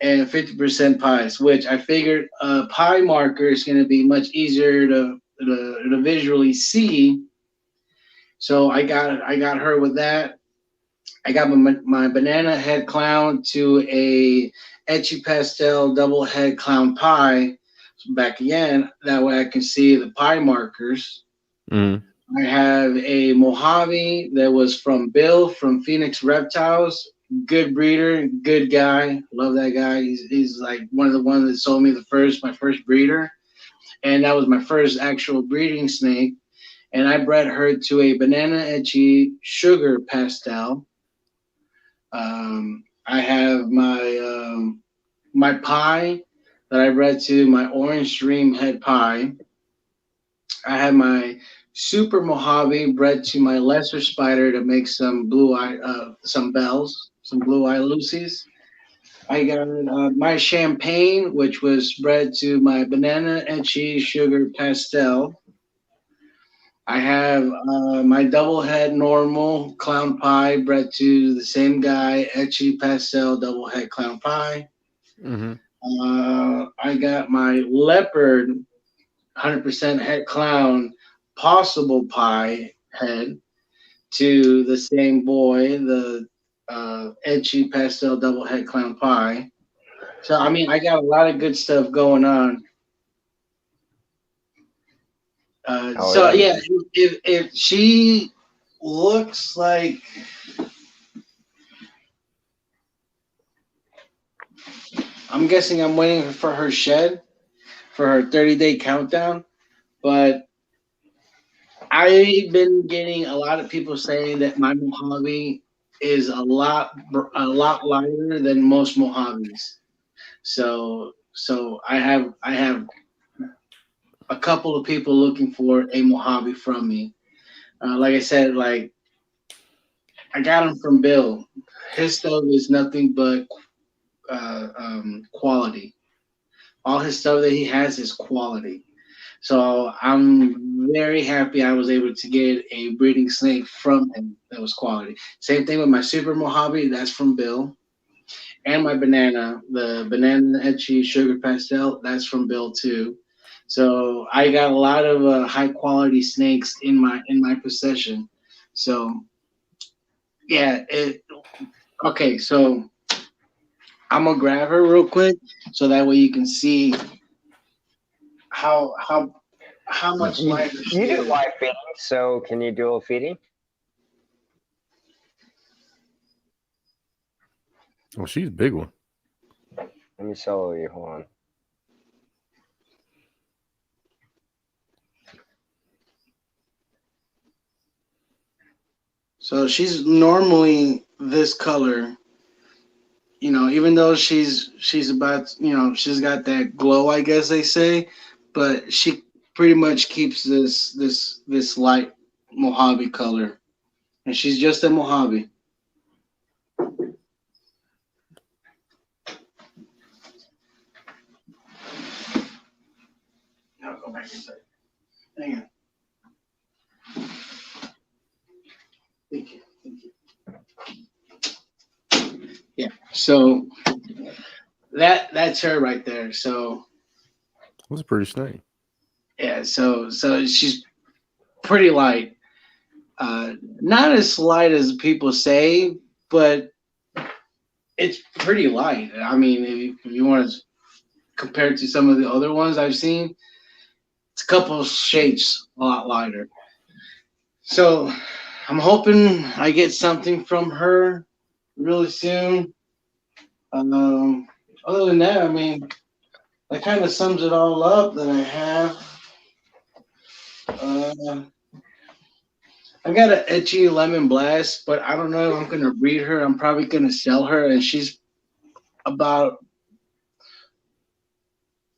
and 50% pies, which I figured a pie marker is going to be much easier to visually see. So I got her with that. I got my banana head clown to a etchy pastel double head clown pie back again. That way I can see the pie markers. Mm. I have a Mojave that was from Bill from Phoenix Reptiles. Good breeder, good guy. Love that guy. He's like one of the ones that sold me my first breeder, and that was my first actual breeding snake. And I bred her to a banana etchy sugar pastel. I have my pie that I bred to my orange dream head pie. I have my super Mojave bred to my lesser spider to make some some bells, some blue eye Lucy's. I got my champagne, which was bred to my banana etchy sugar pastel. I have my double head normal clown pie bred to the same guy, etchy pastel double head clown pie. Mm-hmm. I got my leopard 100% head clown possible pie head to the same boy, the etchy pastel double head clown pie. So I mean, I got a lot of good stuff going on. Oh So yeah, yeah, man. if she looks like, I'm guessing I'm waiting for her shed for her 30-day countdown, but I've been getting a lot of people saying that my Mojave is a lot lighter than most Mojaves. So I have a couple of people looking for a Mojave from me. Like I said, like I got him from Bill. His stuff is nothing but quality. All his stuff that he has is quality. So I'm very happy I was able to get a breeding snake from him that was quality. Same thing with my Super Mojave, that's from Bill. And my banana, the banana etchy sugar pastel, that's from Bill too. So I got a lot of high quality snakes in my possession. So yeah, okay. So I'm gonna grab her real quick so that way you can see how how how much lighter she You do is. live feeding, so can you do a feeding? Well, she's a big one. Let me solo you. Hold on. So she's normally this color, you know, even though she's about, you know, she's got that glow, I guess they say, but she pretty much keeps this light Mojave color, and she's just a Mojave. I'll go back inside. Hang on. Thank you. Thank you. Yeah. So that's her right there. So That's a pretty snake. yeah. So she's pretty light. Not as light as people say, but it's pretty light. I mean, if you want to compared to some of the other ones I've seen. It's a couple of shades a lot lighter. So I'm hoping I get something from her really soon. Other than that, I mean, that kind of sums it all up that I have. I got an etchy lemon blast, but I don't know if I'm gonna breed her. I'm probably gonna sell her, and she's about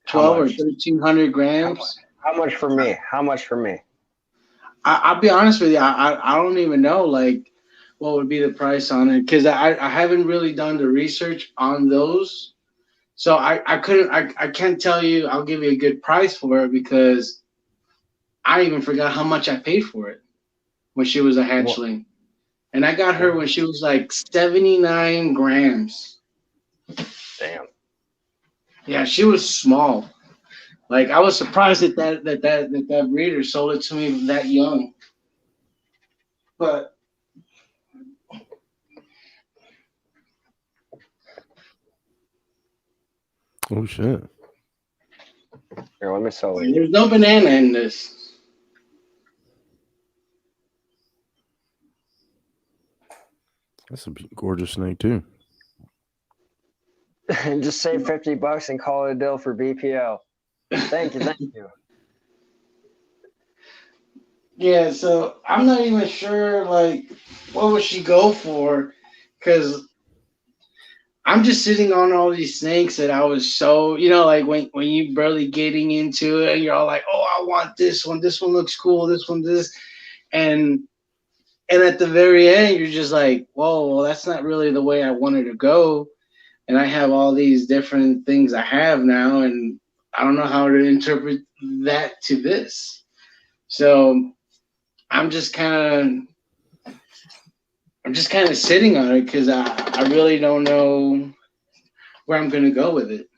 12 or 1,300 grams. How much for me? How much for me? I'll be honest with you. I don't even know like what would be the price on it because I haven't really done the research on those. So I can't tell you. I'll give you a good price for it because I even forgot how much I paid for it when she was a hatchling, and I got her when she was like 79 grams. Damn. Yeah, she was small. Like I was surprised that breeder sold it to me that young. But Oh shit! Here, let me sell it. there's no banana in this. That's a gorgeous snake too. Just save $50 and call it a deal for BPL. Thank you. Yeah, so I'm not even sure like what would she go for, because I'm just sitting on all these snakes that I was so like when you barely getting into it and you're all like, oh, I want this one looks cool, this one this, and at the very end you're just like, whoa, well, that's not really the way I wanted to go, and I have all these different things I have now, and I don't know how to interpret that to this, so I'm just kind of sitting on it because I really don't know where I'm gonna go with it.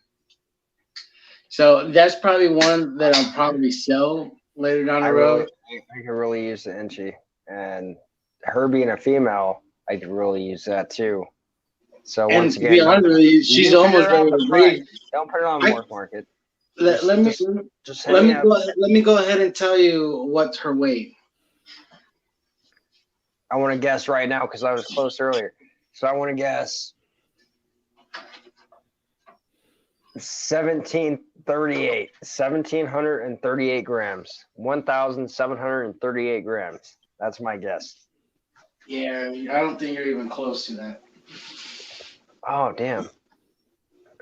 So that's probably one that I'll probably sell later down the road. I could really use the Inchy, and her being a female, I could really use that too. So once again, to be honest with you, she's almost ready to breed. Don't put it on Morph Market. Let me go ahead and tell you what's her weight. I want to guess right now because I was close earlier. So I want to guess 1,738 grams, 1,738 grams. That's my guess. Yeah, I don't think you're even close to that. Oh, damn.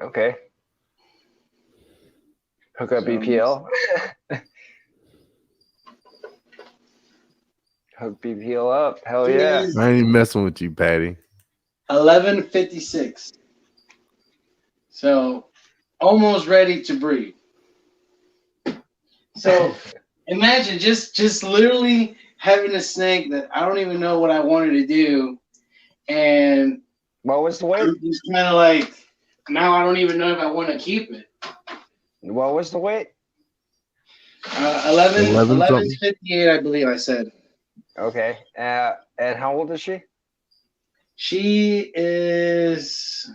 Okay. Hook up BPL. Hook BPL up. Hell yeah. I ain't messing with you, Patty. 1156. So almost ready to breed. So imagine just literally having a snake that I don't even know what I wanted to do, and what was the weight? I'm just kind of like, now I don't even know if I want to keep it. What was the weight? 1158, I believe I said. Okay. And how old is she? She is,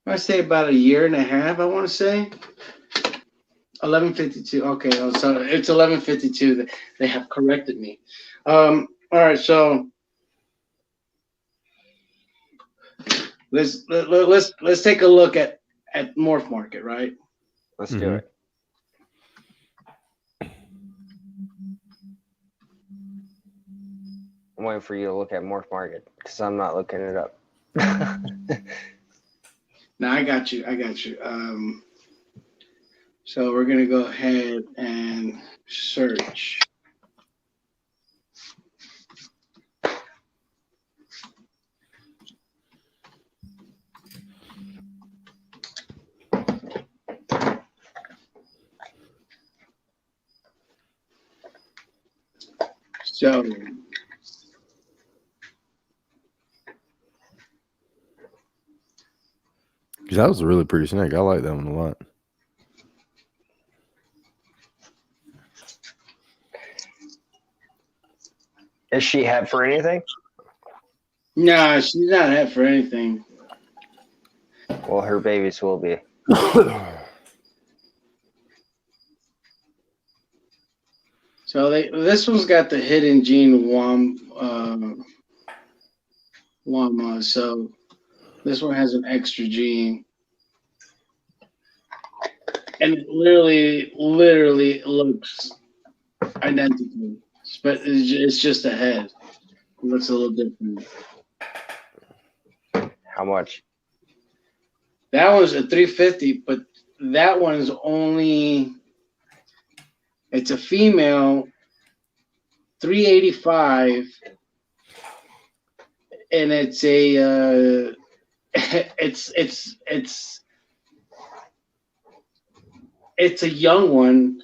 I say about a year and a half, I want to say. 1152. Okay, so it's 1152. They have corrected me. All right, so let's take a look at Morph Market, right? Let's do it. I'm waiting for you to look at Morph Market because I'm not looking it up. No, I got you. So we're gonna go ahead and search. So that was a really pretty snake. I like that one a lot. Is she het for anything? No, she's not het for anything. Well, her babies will be. So this one's got the hidden gene WAMA. So this one has an extra gene, and it literally looks identical, but it's just a head. It looks a little different. How much? That was a 350, but that one is only. It's a female, 385, and it's a it's a young one.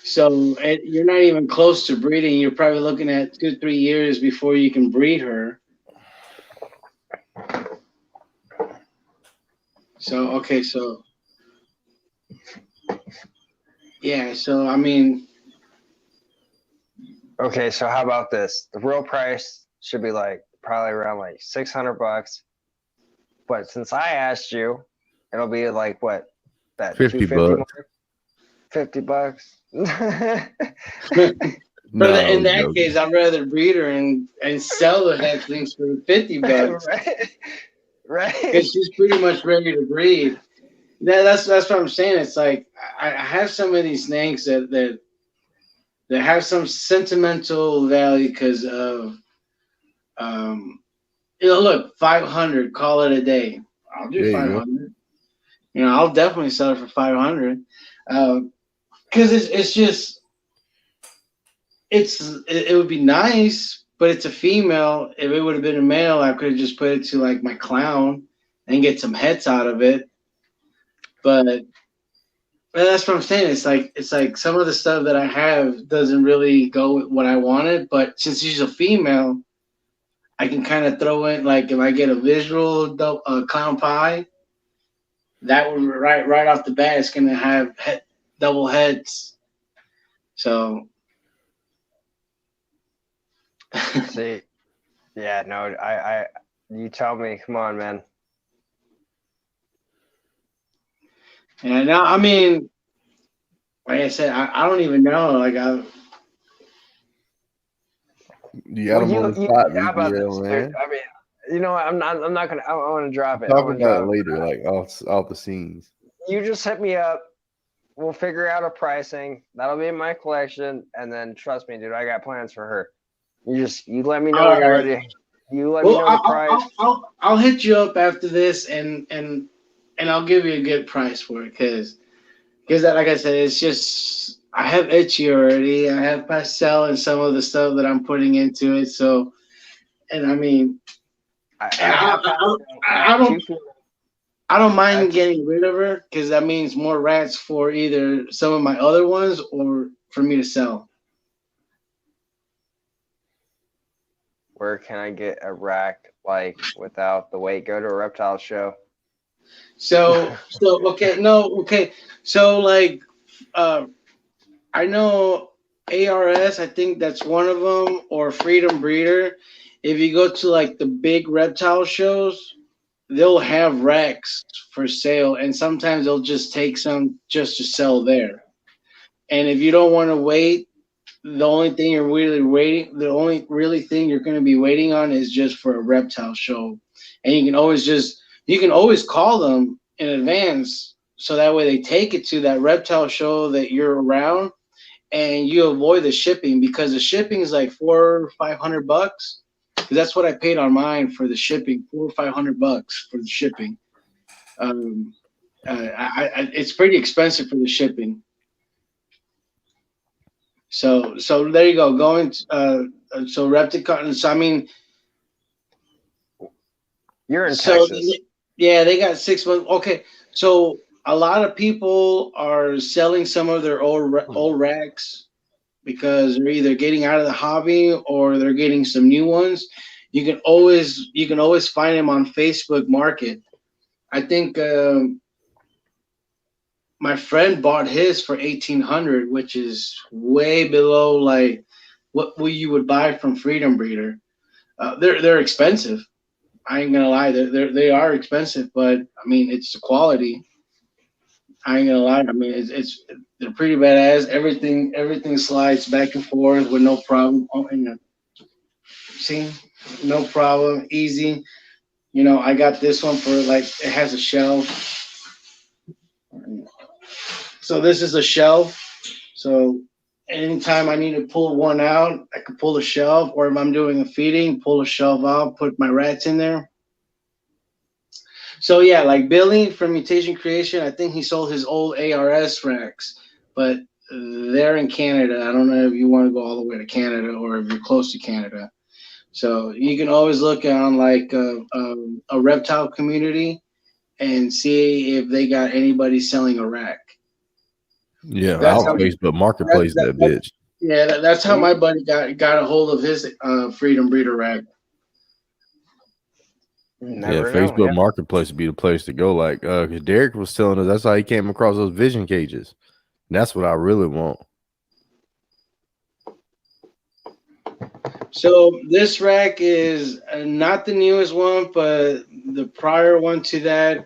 So you're not even close to breeding. You're probably looking at 2-3 years before you can breed her. So okay, so yeah, so I mean, okay, so how about this? The real price should be like probably around like $600, but since I asked you, it'll be like what, that $50. $250 $50. In that case, I'd rather breed her and sell the hatchlings for $50. Right. Because she's pretty much ready to breed. That's what I'm saying. It's like I have some of these snakes that have some sentimental value because of look, 500, call it a day. I'll do 500. I'll definitely sell it for 500. Because it's just it would be nice, but it's a female. If it would have been a male, I could have just put it to like my clown and get some heads out of it. But that's what I'm saying. It's like some of the stuff that I have doesn't really go with what I wanted. But since she's a female, I can kind of throw in, like, if I get a visual clown pie, that one right off the bat is gonna have double heads. So see, yeah, no, I you tell me. Come on, man. And now, I mean, like I said, I don't even know. Like you got them on the spot, VPL, man. I mean, you know what? I'm not gonna. I want to drop it. Talk about it later, like off the scenes. You just hit me up. We'll figure out a pricing. That'll be in my collection, and then trust me, dude, I got plans for her. You let me know when you're ready. You let me know the price. I'll hit you up after this, and I'll give you a good price for it, because that, like I said, it's just I have Itchy already. I have Pastel and some of the stuff that I'm putting into it. So, and I mean, I don't mind getting rid of her, because that means more rats for either some of my other ones or for me to sell. Where can I get a rack like without the weight? Go to a reptile show. So okay. So like, I know ARS. I think that's one of them, or Freedom Breeder. If you go to like the big reptile shows, they'll have racks for sale, and sometimes they'll just take some just to sell there. And if you don't want to wait, the only thing you're really thing you're going to be waiting on is just for a reptile show. And you can always call them in advance, so that way they take it to that reptile show that you're around, and you avoid the shipping, because the shipping is like $400 or $500. That's what I paid on mine for the shipping, $400 or $500 for the shipping. It's pretty expensive for the shipping. So there you go. So Repticon. So I mean, you're in Texas. Yeah, they got 6 months. Okay, so a lot of people are selling some of their old racks because they're either getting out of the hobby or they're getting some new ones. You can always find them on Facebook Market. I think my friend bought his for $1,800, which is way below like what you would buy from Freedom Breeder. They're expensive. I ain't gonna lie, they are expensive, but I mean, it's the quality. I ain't gonna lie. I mean, it's they're pretty badass. Everything slides back and forth with no problem. Oh, and see, no problem, easy. You know, I got this one for like it has a shelf. So this is a shelf. So anytime I need to pull one out, I can pull the shelf, or if I'm doing a feeding, pull the shelf out, put my rats in there. So yeah, like Billy from Mutation Creation, I think he sold his old ARS racks, but they're in Canada. I don't know if you want to go all the way to Canada or if you're close to Canada. So you can always look on like a reptile community and see if they got anybody selling a rack. Yeah, That's out how Facebook Marketplace that bitch. yeah, that's how my buddy got a hold of his Freedom Breeder rack. Yeah, Facebook Marketplace would be the place to go. Like, because Derek was telling us that's how he came across those vision cages. And that's what I really want. So this rack is not the newest one, but the prior one to that,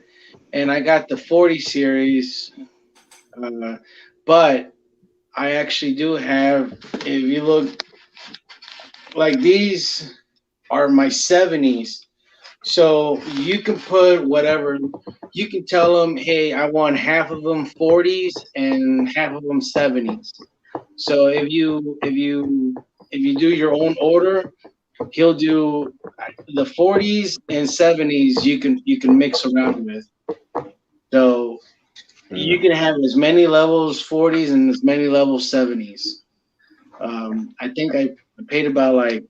and I got the 40 series. But I actually do have. If you look, like these are my 70s. So you can put whatever. You can tell them, hey, I want half of them 40s and half of them 70s. So if you do your own order, he'll do the 40s and 70s. You can mix around with. So you can have as many levels 40s and as many levels 70s. I think I paid about like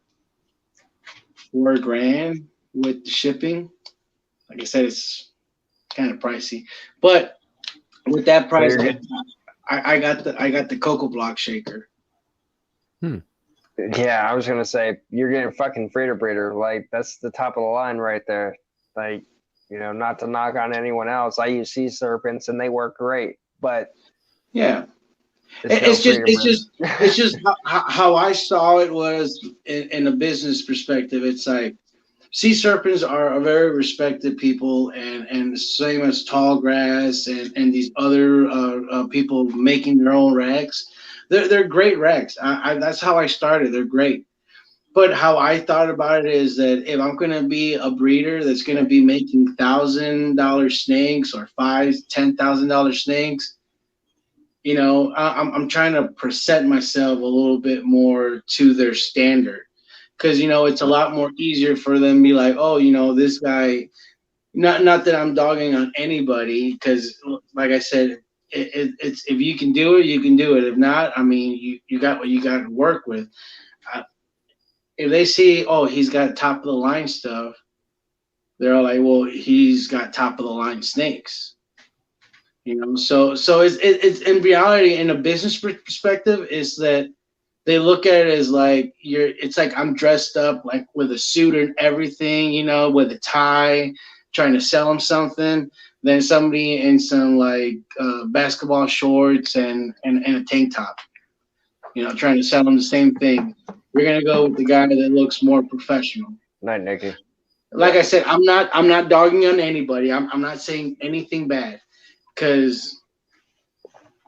$4,000 with the shipping. Like I said, it's kind of pricey, but with that price, I got the Cocoa Block shaker. Yeah, I was gonna say you're getting fucking Freedom Breeder. Like that's the top of the line right there. Like, you know, not to knock on anyone else. I use Sea Serpents and they work great, but yeah, it's just how I saw it was in a business perspective. It's like Sea Serpents are a very respected people, and the same as Tall Grass and these other people making their own racks. They're great racks. That's how I started. They're great. But how I thought about it is that if I'm gonna be a breeder that's gonna be making $1,000 snakes or $10,000 snakes, you know, I'm trying to present myself a little bit more to their standard, because you know it's a lot more easier for them to be like, oh, you know, this guy. Not that I'm dogging on anybody, because like I said, it's if you can do it, you can do it. If not, I mean, you got what you got to work with. If they see, oh, he's got top of the line stuff, they're like, well, he's got top of the line snakes. You know, so it's in reality, in a business perspective, is that they look at it as like it's like I'm dressed up like with a suit and everything, you know, with a tie, trying to sell them something. Then somebody in some like basketball shorts and a tank top, you know, trying to sell them the same thing. We're gonna go with the guy that looks more professional. Night, Nikki. Like I said, I'm not dogging on anybody. I'm not saying anything bad, because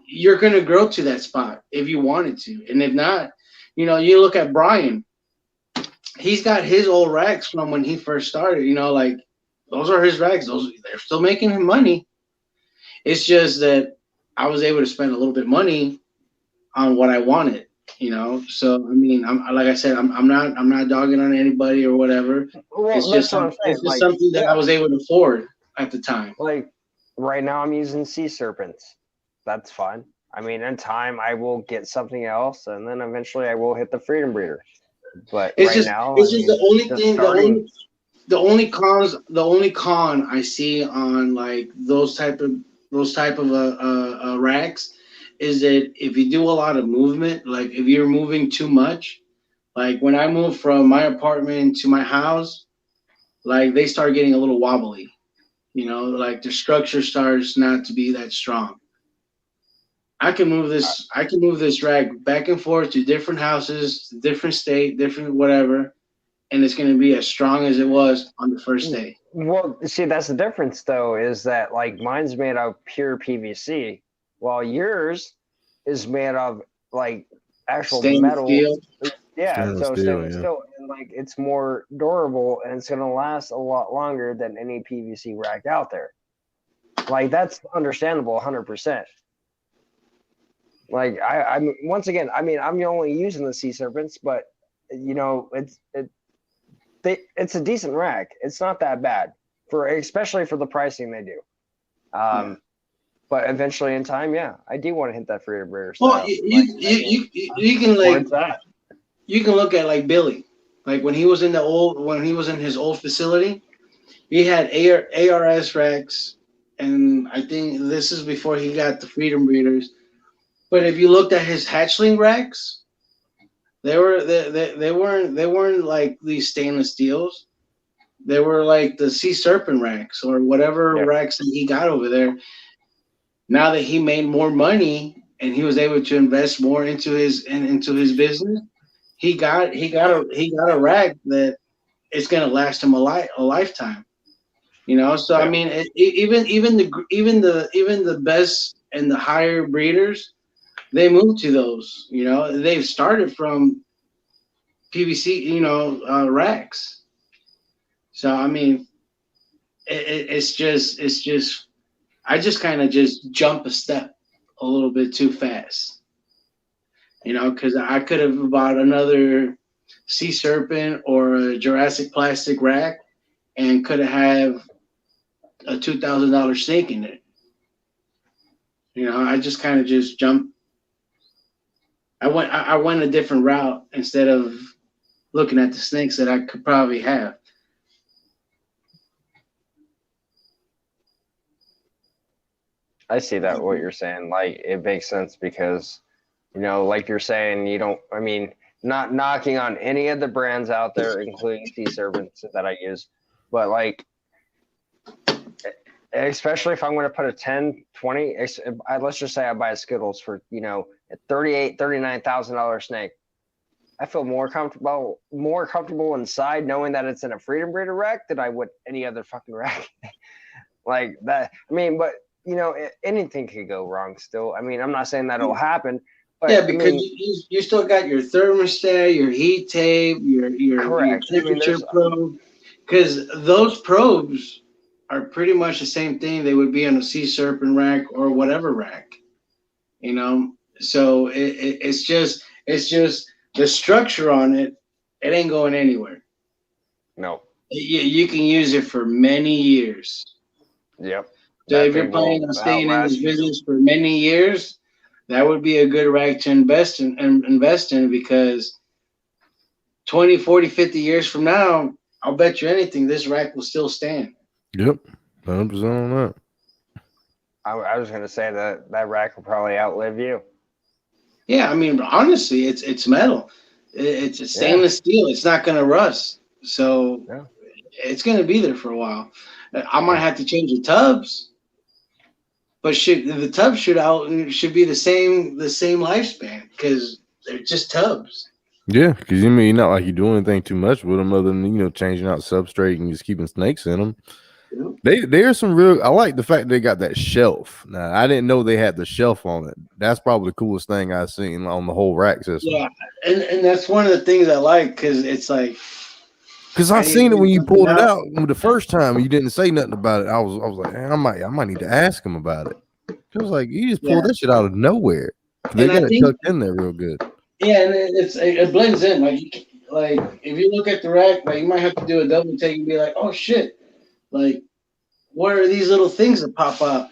you're gonna grow to that spot if you wanted to, and if not, you know, you look at Brian. He's got his old racks from when he first started. You know, like those are his racks. They're still making him money. It's just that I was able to spend a little bit of money on what I wanted. You know, so I mean, like I said, I'm not dogging on anybody or whatever. Well, it's just something that I was able to afford at the time. Like right now, I'm using Sea Serpents. That's fine. I mean, in time, I will get something else, and then eventually, I will hit the Freedom Breeder. But it's right just, now, it's just the only thing. The only con I see on like those type of racks is that if you do a lot of movement, like if you're moving too much, like when I moved from my apartment to my house, like they start getting a little wobbly, you know, like the structure starts not to be that strong. I can move this rack back and forth to different houses, different state, different whatever, and it's going to be as strong as it was on the first day. Well, see, that's the difference, though, is that like mine's made of pure PVC, while yours is made of like actual Stainless metal. steel. Yeah, Stainless so steel, stainless yeah. steel, and like it's more durable and it's gonna last a lot longer than any PVC rack out there. Like that's understandable, 100%. Like I'm once again, I mean, I'm only using the sea serpents, but you know, it's a decent rack. It's not that bad for especially for the pricing they do. Yeah. But eventually in time, yeah, I do want to hit that freedom breeder Well, style. Like, I mean, you can where like it's at. you can look at like Billy, like when he was in his old facility, he had ARS racks, and I think this is before he got the Freedom Breeders. But if you looked at his hatchling racks, they weren't like these stainless steels. They were like the Sea Serpent racks or whatever Yeah, racks that he got over there. Now that he made more money and he was able to invest more into his business, he got a rack that it's gonna last him a lifetime. You know, so I yeah, mean, even the best and the higher breeders, they move to those. You know, they've started from PVC, racks. So I mean, it's just I just kind of just jump a step a little bit too fast. You know, because I could have bought another Sea Serpent or a Jurassic Plastic rack and could have a $2,000 snake in it. You know, I just kind of just jumped. I went a different route instead of looking at the snakes that I could probably have. I see that what you're saying. Like it makes sense because, you know, like you're saying, you don't. I mean, not knocking on any of the brands out there, including sea serpents that I use, but like especially if I'm going to put a 10, 20, let's just say I buy a Skittles for, you know, a $39,000 snake. I feel more comfortable inside knowing that it's in a Freedom Breeder rack than I would any other fucking rack. Like that. I mean, but you know, anything could go wrong still. I mean, I'm not saying that'll happen, Yeah, but I because mean, you still got your thermostat, your heat tape, your correct. I mean, temperature probe, because those probes are pretty much the same thing they would be on a Sea Serpent rack or whatever rack. You know, so it's just the structure on it. It ain't going anywhere. no. You can use it for many years. Yep. So That if you're thing planning will on staying in this outlast you. business for many years, that would be a good rack to invest in because 20, 40, 50 years from now, I'll bet you anything this rack will still stand. Yep, 100% on that. I was going to say that that rack will probably outlive you. Yeah, I mean, honestly, it's metal. It's a Yeah. stainless steel. It's not going to rust. So Yeah. it's going to be there for a while. I might have to change the tubs, but the tubs should be the same lifespan because they're just tubs. Yeah, because you mean not like you do anything too much with them other than changing out substrate and just keeping snakes in them. They are some real. I like the fact they got that shelf. Now I didn't know they had the shelf on it. That's probably the coolest thing I've seen on the whole rack system. Yeah, and that's one of the things I like because it's like Because I I seen it when you something pulled it out. out the first time. You didn't say nothing about it. I was like, I might need to ask him about it. It was like you just pulled Yeah, that shit out of nowhere. They and I got it think tucked in there real good. yeah, and it blends in. Like if you look at the rack, like you might have to do a double take and be like, oh shit, like what are these little things that pop up?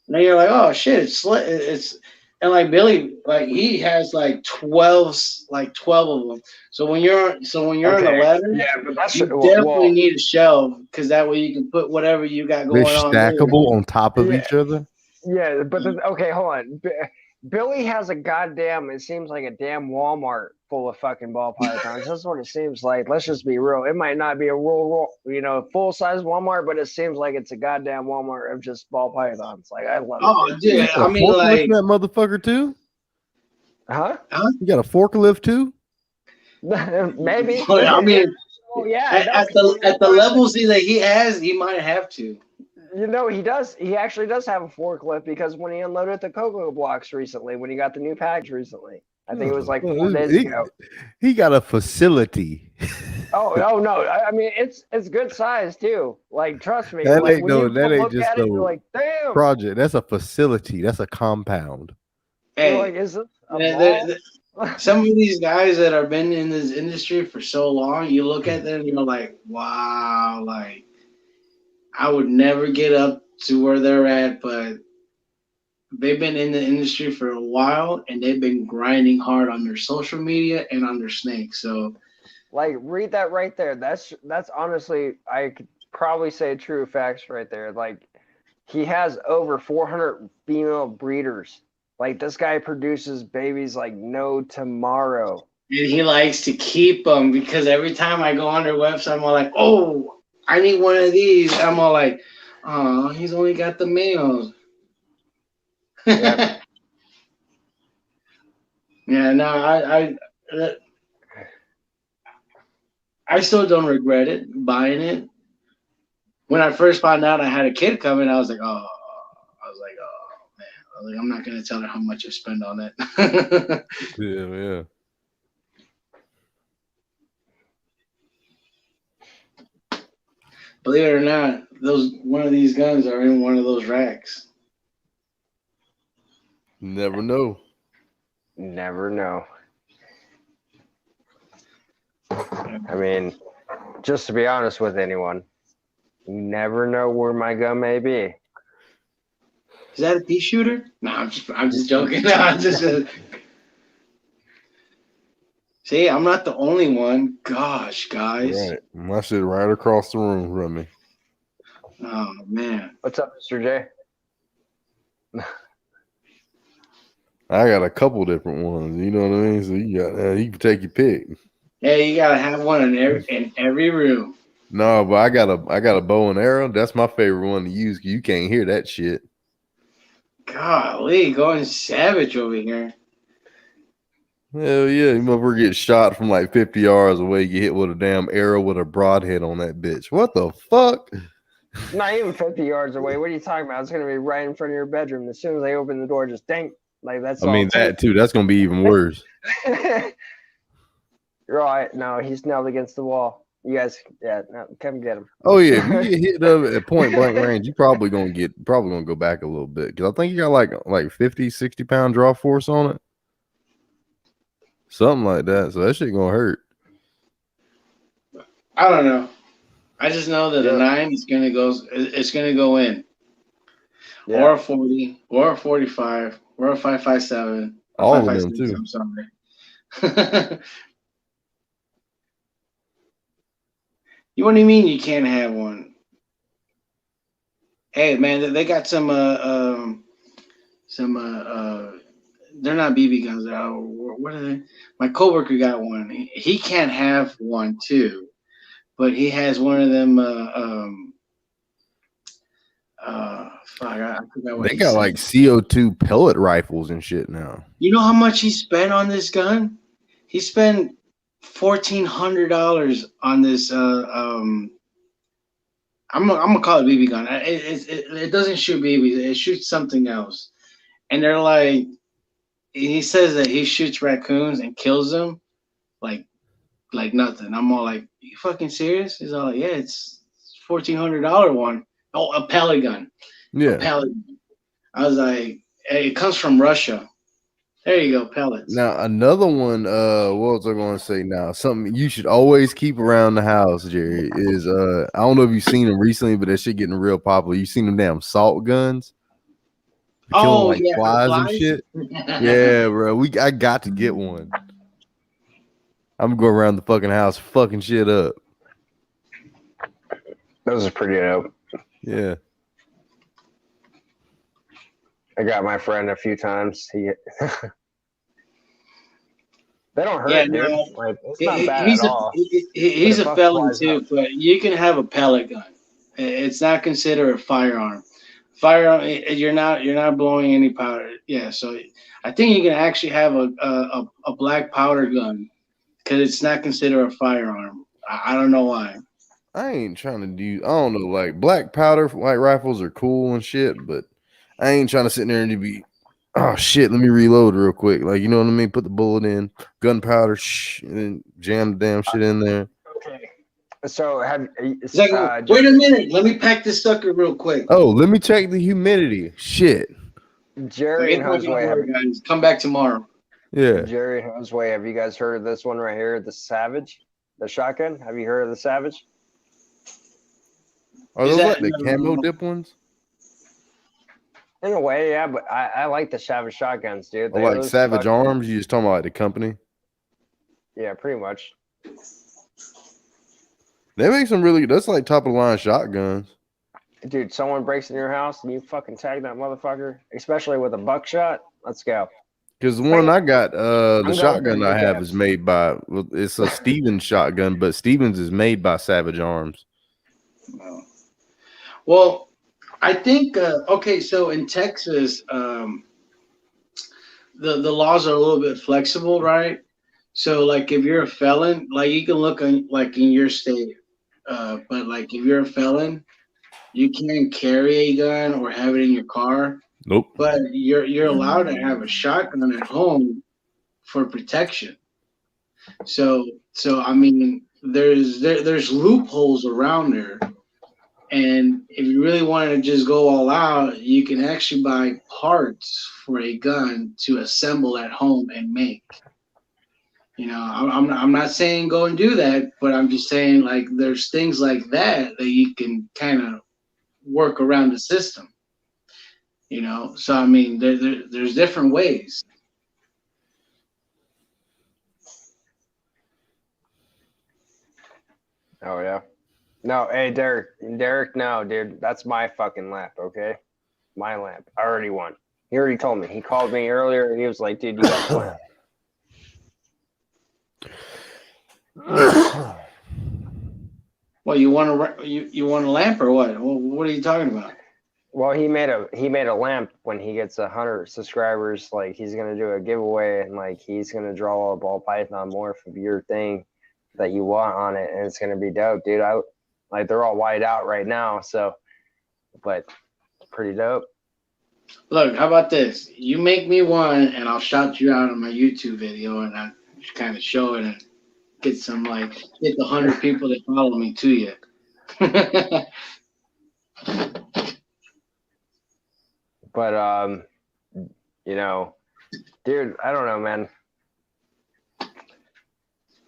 And then you're like, oh shit, it's and like Billy, like he has like 12 of them. So when you're on a Okay. ladder, Yeah, but that's you definitely well. need a shelf because that way you can put whatever you got They're going on there. stackable on top of Yeah, each other. yeah, but okay, hold on. Billy has a goddamn. It seems like a damn Walmart full of fucking ball pythons. That's what it seems like. Let's just be real. It might not be a full size Walmart, but it seems like it's a goddamn Walmart of just ball pythons. Like I love it, Oh, dude. dude, You got I a mean, forklift in like, that motherfucker too. Huh? huh? You got a forklift too. Maybe, I maybe. mean, Oh yeah, at the levels that he has, he might have to. You know, he does. He actually does have a forklift because when he unloaded the cocoa blocks recently, when he got the new package recently, I think it was like 4 days ago. He got a facility. Oh no! I mean, it's good size too. Like, trust me. That Like ain't when you that ain't look just at it, you're no like, damn. project. That's a facility. That's a compound. You're Hey, like, is this a mall? some of these guys that have been in this industry for so long, you look at them and you're like, wow, like I would never get up to where they're at, but they've been in the industry for a while and they've been grinding hard on their social media and on their snake. So Like, read that right there. That's honestly, I could probably say true facts right there. Like, he has over 400 female breeders. Like, this guy produces babies like no tomorrow. and he likes to keep them because every time I go on their website, I'm all like, oh, I need one of these. I'm all like, oh, he's only got the males. Yep. Yeah, no, I still don't regret it buying it. When I first found out I had a kid coming, I was like, oh man, I was like, I'm not gonna tell her how much I spend on it. Yeah. Believe it or not, one of these guns are in one of those racks. Never know. Never know. I mean, just to be honest with anyone, you never know where my gun may be. Is that a pea shooter? No, I'm just joking. No, I'm just. See, I'm not the only one. Gosh, guys. Right. My shit right across the room from me. Oh man. What's up, Mr. J? I got a couple different ones. You know what I mean? So you can take your pick. Hey, you gotta have one in every room. No, but I got a bow and arrow. That's my favorite one to use. You can't hear that shit. Golly, going savage over here. Hell yeah, you motherfucker get shot from like 50 yards away. You hit with a damn arrow with a broadhead on that bitch. What the fuck? Not even 50 yards away. What are you talking about? It's going to be right in front of your bedroom. As soon as they open the door, just dang. Like, that's all. I mean, that too. That's going to be even worse. You're right. No, he's nailed against the wall. You guys, yeah, no, come get him. Oh yeah, if you get hit up at point blank range, you probably gonna go back a little bit because I think you got like 50, 60 pound draw force on it, something like that. So that shit gonna hurt. I don't know. I just know that a 9 is gonna go. It's gonna go in, or a 40, or a 45, or a 5.57. All of them too. I'm sorry. What do you mean you can't have one? Hey man, they got some they're not BB guns. What are they? My coworker got one. He can't have one too, but he has one of them. Fuck, I forgot what they got like CO2 pellet rifles and shit now. You know how much he spent on this gun? He spent $1,400 on this. I'm gonna call it BB gun. It doesn't shoot BBs. It shoots something else. And they're like, he says that he shoots raccoons and kills them, like nothing. I'm all like, you fucking serious? He's all like, yeah, it's $1,400 one. Oh, a pellet gun. Yeah. A pellet gun. I was like, hey, it comes from Russia. There you go, pellets. Now another one, what was I gonna say now? Something you should always keep around the house, Jerry, is I don't know if you've seen them recently, but that shit getting real popular. You seen them damn salt guns? Killing flies and shit. Yeah, bro. I got to get one. I'm gonna go around the fucking house fucking shit up. Those are pretty dope. Yeah. I got my friend a few times. They don't hurt, dude. No, like, it's not bad at all. He's a felon too, but you can have a pellet gun. It's not considered a firearm. Firearm, you're not blowing any powder. Yeah, so I think you can actually have a black powder gun because it's not considered a firearm. I don't know why. I ain't trying to do. I don't know. Like black powder white rifles are cool and shit, but I ain't trying to sit there and be. Oh shit! Let me reload real quick. Like you know what I mean? Put the bullet in, gunpowder, and then jam the damn shit in there. Okay. So wait a minute. Let me pack this sucker real quick. Oh, let me check the humidity. Shit. Jerry and Josue, guys. Come back tomorrow. Yeah. Jerry and Josue, have you guys heard of this one right here? The Savage, the shotgun. Have you heard of the Savage? Are those like the camo dip ones? In a way, yeah, but I like the Savage shotguns, dude. Or like Savage Arms? You just talking about like the company? Yeah, pretty much. They make some really. That's like top of the line shotguns. Dude, someone breaks in your house and you fucking tag that motherfucker, especially with a buckshot. Let's go. Because the one I got, the shotgun I have is made by. It's a Stevens shotgun, but Stevens is made by Savage Arms. Well, I think okay. So in Texas, the laws are a little bit flexible, right? So like if you're a felon, like you can look in like in your state, but like if you're a felon, you can't carry a gun or have it in your car. Nope. But you're allowed to have a shotgun at home for protection. So I mean, there's loopholes around there, and if you really wanted to just go all out, you can actually buy parts for a gun to assemble at home and make. You know, I'm not saying go and do that, but I'm just saying like there's things like that you can kind of work around the system. You know, so I mean, there's different ways. Oh yeah. No, hey Derek, no, dude, that's my fucking lamp, okay? My lamp. I already won. He already told me. He called me earlier. He was like, dude, you got the lamp. Well, you want a lamp or what? What are you talking about? Well, he made a lamp when he gets 100 subscribers. Like he's gonna do a giveaway and like he's gonna draw a ball python morph of your thing that you want on it, and it's gonna be dope, dude. Like they're all white out right now, so but it's pretty dope. Look, how about this? You make me one, and I'll shout you out on my YouTube video, and I kind of show it and get the 100 people that follow me to you. But you know, dude, I don't know, man.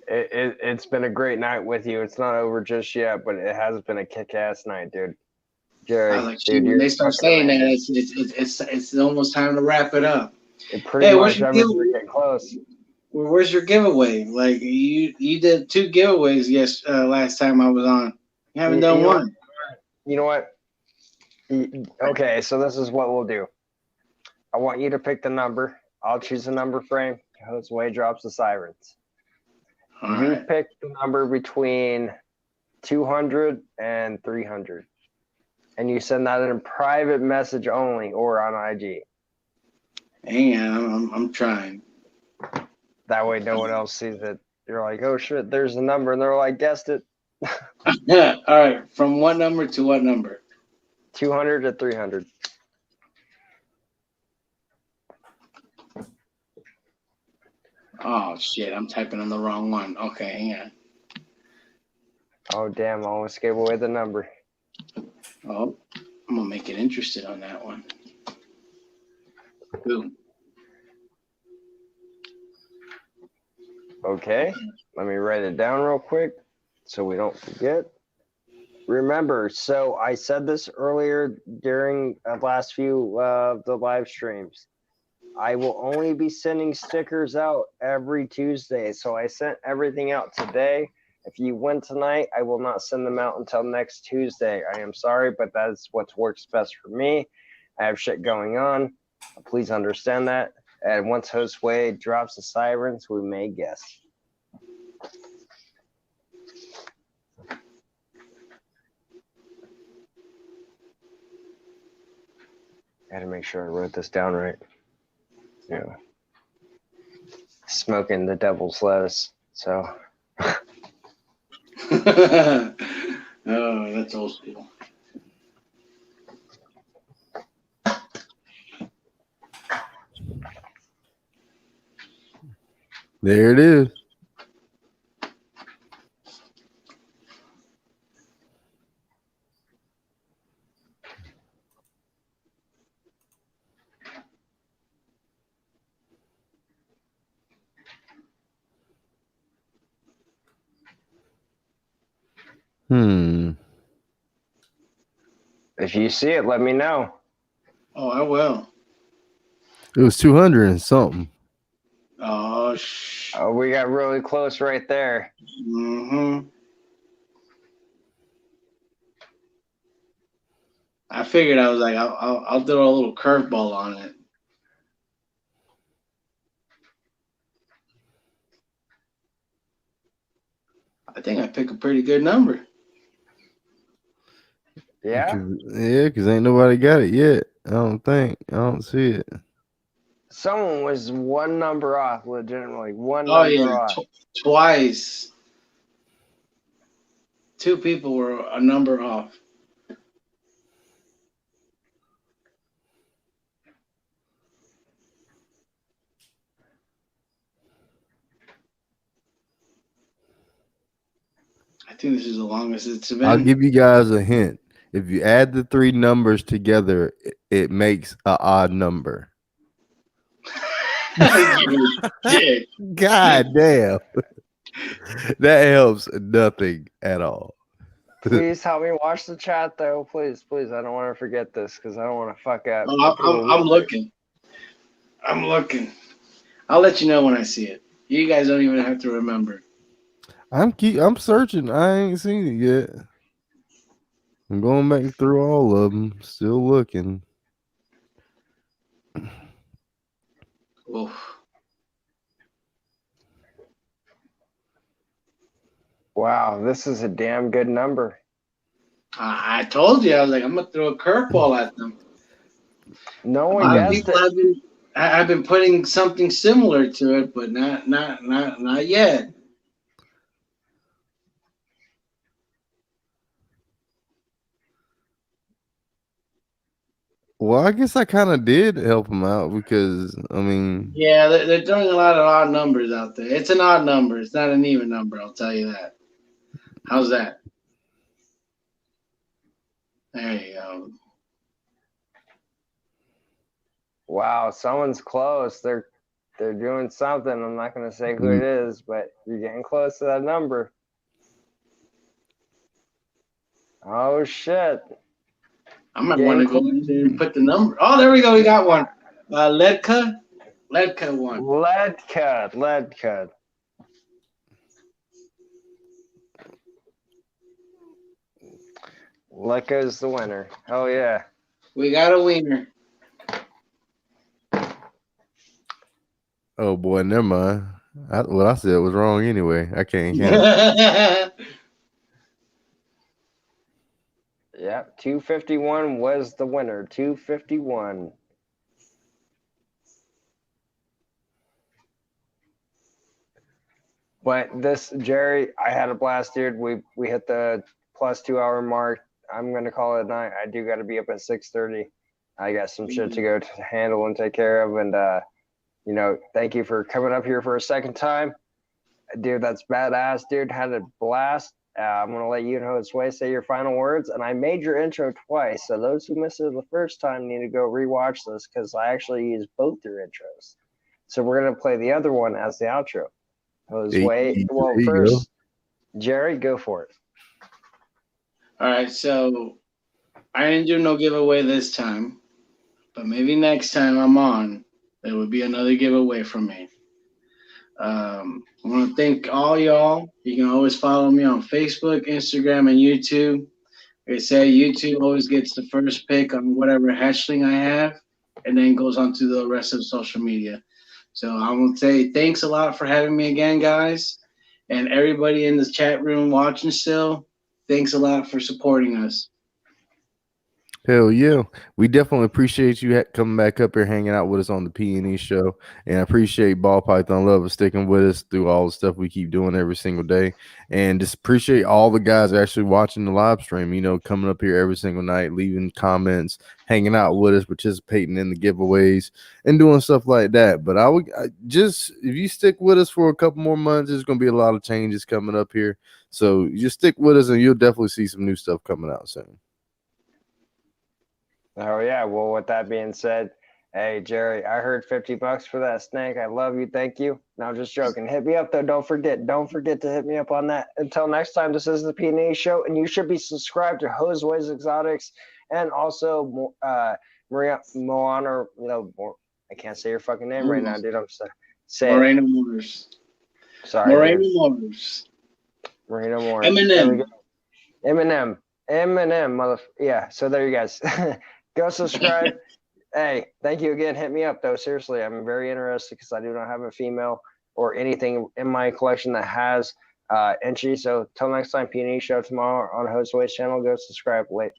It's been a great night with you. It's not over just yet, but it has been a kick-ass night, dude. Jerry, dude, when they start saying that, it's almost time to wrap it up. Pretty much, we're getting close. Where's your giveaway? Like you did 2 giveaways last time I was on. You haven't done one. You know what? Okay, so this is what we'll do. I want you to pick the number. I'll choose a number frame. Josue drops the sirens. You pick the number between 200 and 300. And you send that in a private message only or on IG. Hang on, I'm trying. That way no one else sees it. You're like, oh shit, there's the number. And they're like, guessed it. Yeah, all right. From what number to what number? 200 to 300. Oh shit, I'm typing on the wrong one. Okay, hang on. Oh damn, I almost gave away the number. Oh, I'm gonna make it interested on that one. Boom. Okay, let me write it down real quick so we don't forget. Remember, so I said this earlier during the last few of the live streams. I will only be sending stickers out every Tuesday. So I sent everything out today. If you win tonight, I will not send them out until next Tuesday. I am sorry, but that is what works best for me. I have shit going on. Please understand that. And once Josue drops the sirens, we may guess. I had to make sure I wrote this down right. Yeah. Smoking the devil's lettuce. So. Oh, that's old school. There it is. If you see it, let me know. Oh, I will. It was 200 and something. Oh, Oh, we got really close right there. Mm-hmm. I figured I was like, I'll throw a little curveball on it. I think I picked a pretty good number. Yeah. Because ain't nobody got it yet. I don't see it. Someone was one number off, legitimately. One Oh, number yeah. off. Twice. Two people were a number off. I think this is the longest it's been. I'll give you guys a hint. If you add the three numbers together, it makes an odd number. Shit. God damn. That helps nothing at all. Please help me watch the chat, though. Please, please. I don't want to forget this because I don't want to fuck up. I'm looking. I'm looking. I'll let you know when I see it. You guys don't even have to remember. I'm searching. I ain't seen it yet. I'm going back through all of them. Still looking. Oof. Wow, this is a damn good number. I told you, I was like, I'm gonna throw a curveball at them. No one guessed it. I've been putting something similar to it, but not yet. Well, I guess I kind of did help them out because, I mean... Yeah, they're throwing a lot of odd numbers out there. It's an odd number. It's not an even number, I'll tell you that. How's that? There you go. Wow, someone's close. They're doing something. I'm not going to say who it is, but you're getting close to that number. Oh, shit. I might want to go in there and put the number. Oh, there we go. We got one. Ledka won. Ledka. Ledka's the winner. Oh, yeah. We got a winner. Oh, boy, never mind. What I said was wrong anyway. I can't count. Yep, 251 was the winner. 251. But this, Jerry, I had a blast, dude. We hit the plus 2 hour mark. I'm gonna call it a night. I do got to be up at 6:30. I got some shit to go to handle and take care of. And thank you for coming up here for a second time, dude. That's badass, dude. Had a blast. I'm gonna let you know it's way say your final words. And I made your intro twice, so those who missed it the first time need to go rewatch this because I actually used both your intros. So we're gonna play the other one as the outro. First, Jerry, go for it. All right, so I didn't do no giveaway this time, but maybe next time I'm on, there would be another giveaway from me. I want to thank all y'all. You can always follow me on Facebook, Instagram, and YouTube. Like I said, YouTube always gets the first pick on whatever hatchling I have, and then goes on to the rest of social media. So I want to say thanks a lot for having me again, guys. And everybody in the chat room watching still, thanks a lot for supporting us. Hell yeah. We definitely appreciate you coming back up here, hanging out with us on the P&E show. And I appreciate Ball Python Love for sticking with us through all the stuff we keep doing every single day. And just appreciate all the guys actually watching the live stream, coming up here every single night, leaving comments, hanging out with us, participating in the giveaways, and doing stuff like that. But if you stick with us for a couple more months, there's going to be a lot of changes coming up here. So just stick with us and you'll definitely see some new stuff coming out soon. Oh yeah. Well, with that being said, hey Jerry, I heard $50 for that snake. I love you. Thank you. No, I'm just joking. Hit me up though. Don't forget to hit me up on that. Until next time, this is the P&A show, and you should be subscribed to Jose's Exotics and also Maria Moana. I can't say your fucking name right now, dude. I'm sorry. Say Moreno Motors. Sorry. Moreno Motors. Moreno Motors. Eminem. Eminem, yeah. So there you guys. Go subscribe. Hey, thank you again. Hit me up though. Seriously, I'm very interested because I do not have a female or anything in my collection that has entry. So till next time, P&E show tomorrow on Jose's channel. Go subscribe. Wait.